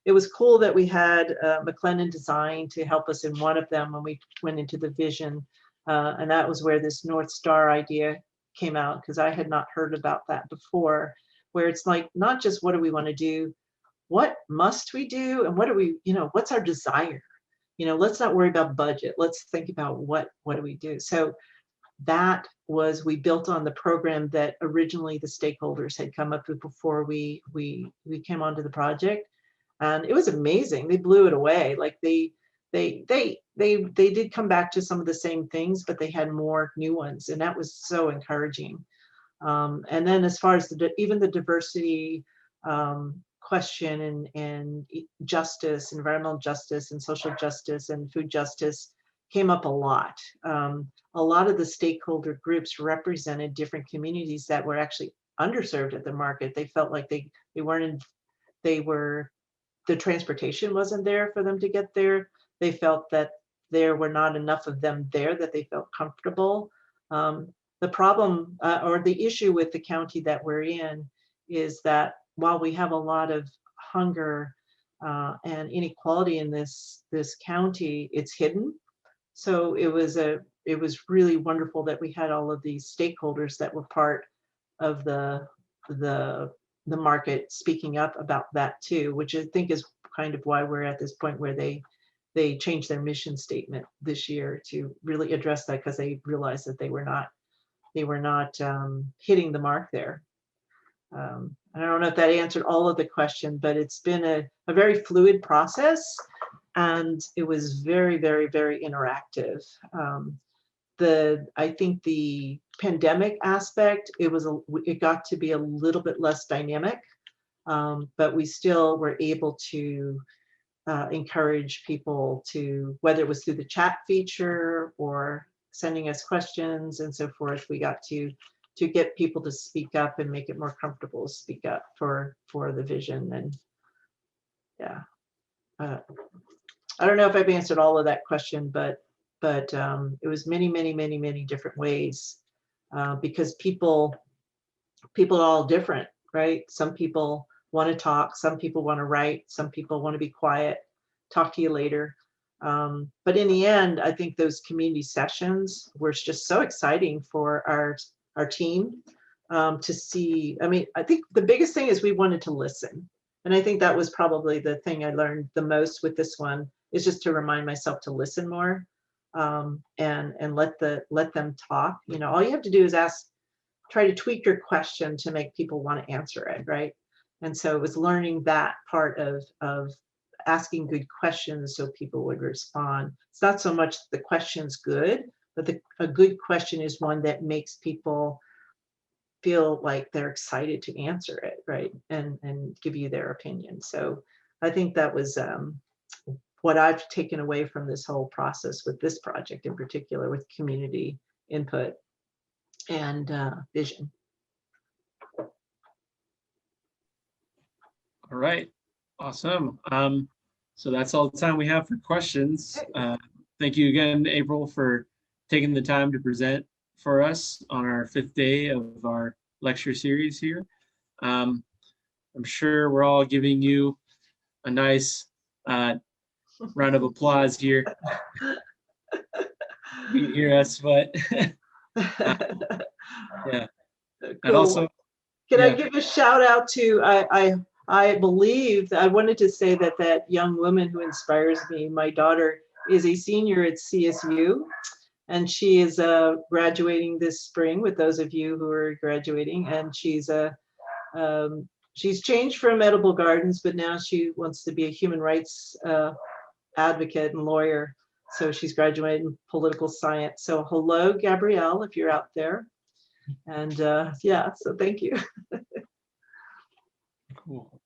It was cool that we had McLennan Design to help us in one of them when we went into the vision. And that was where this North Star idea came out, because I had not heard about that before, where it's like, not just what do we want to do, what must we do, and what do we, what's our desire? Let's not worry about budget. Let's think about what do we do. So that was, we built on the program that originally the stakeholders had come up with before we came onto the project, and it was amazing. They blew it away. Like they did come back to some of the same things, but they had more new ones, and that was so encouraging. And then as far as even the diversity question and justice, environmental justice and social justice and food justice came up a lot. A lot of the stakeholder groups represented different communities that were actually underserved at the market. They felt like they weren't, the transportation wasn't there for them to get there. They felt that there were not enough of them there that they felt comfortable. The problem or the issue with the county that we're in is that while we have a lot of hunger and inequality in this county, it's hidden. So it was really wonderful that we had all of these stakeholders that were part of the market speaking up about that too, which I think is kind of why we're at this point where they changed their mission statement this year to really address that, because they realized that they were not hitting the mark there. I don't know if that answered all of the question, but it's been a very fluid process, and it was very, very, very interactive. I think the pandemic aspect, it got to be a little bit less dynamic, but we still were able to encourage people to, whether it was through the chat feature or sending us questions and so forth, we got to get people to speak up and make it more comfortable to speak up for the vision. And yeah, I don't know if I've answered all of that question, but it was many, many, many, many different ways, because people are all different, right? Some people want to talk, some people want to write, some people want to be quiet, talk to you later. But in the end, I think those community sessions were just so exciting for our team to see. I mean, I think the biggest thing is we wanted to listen. And I think that was probably the thing I learned the most with this one, is just to remind myself to listen more, and let them talk. All you have to do is try to tweak your question to make people want to answer it, right? And so it was learning that part of asking good questions so people would respond. It's not so much the question's good, but a good question is one that makes people feel like they're excited to answer it, right? And give you their opinion. So I think that was what I've taken away from this whole process with this project in particular, with community input and vision. All right, awesome. So that's all the time we have for questions. Thank you again, April, for taking the time to present for us on our 5th day of our lecture series here. I'm sure we're all giving you a nice round of applause here. You can hear us, but yeah. Cool. And also, can I give a shout out to, I believe, I wanted to say that young woman who inspires me, my daughter, is a senior at CSU, and she is graduating this spring with those of you who are graduating, and she's changed from edible gardens, but now she wants to be a human rights advocate and lawyer. So she's graduating in political science. So hello, Gabrielle, if you're out there. And yeah, so thank you. Cool.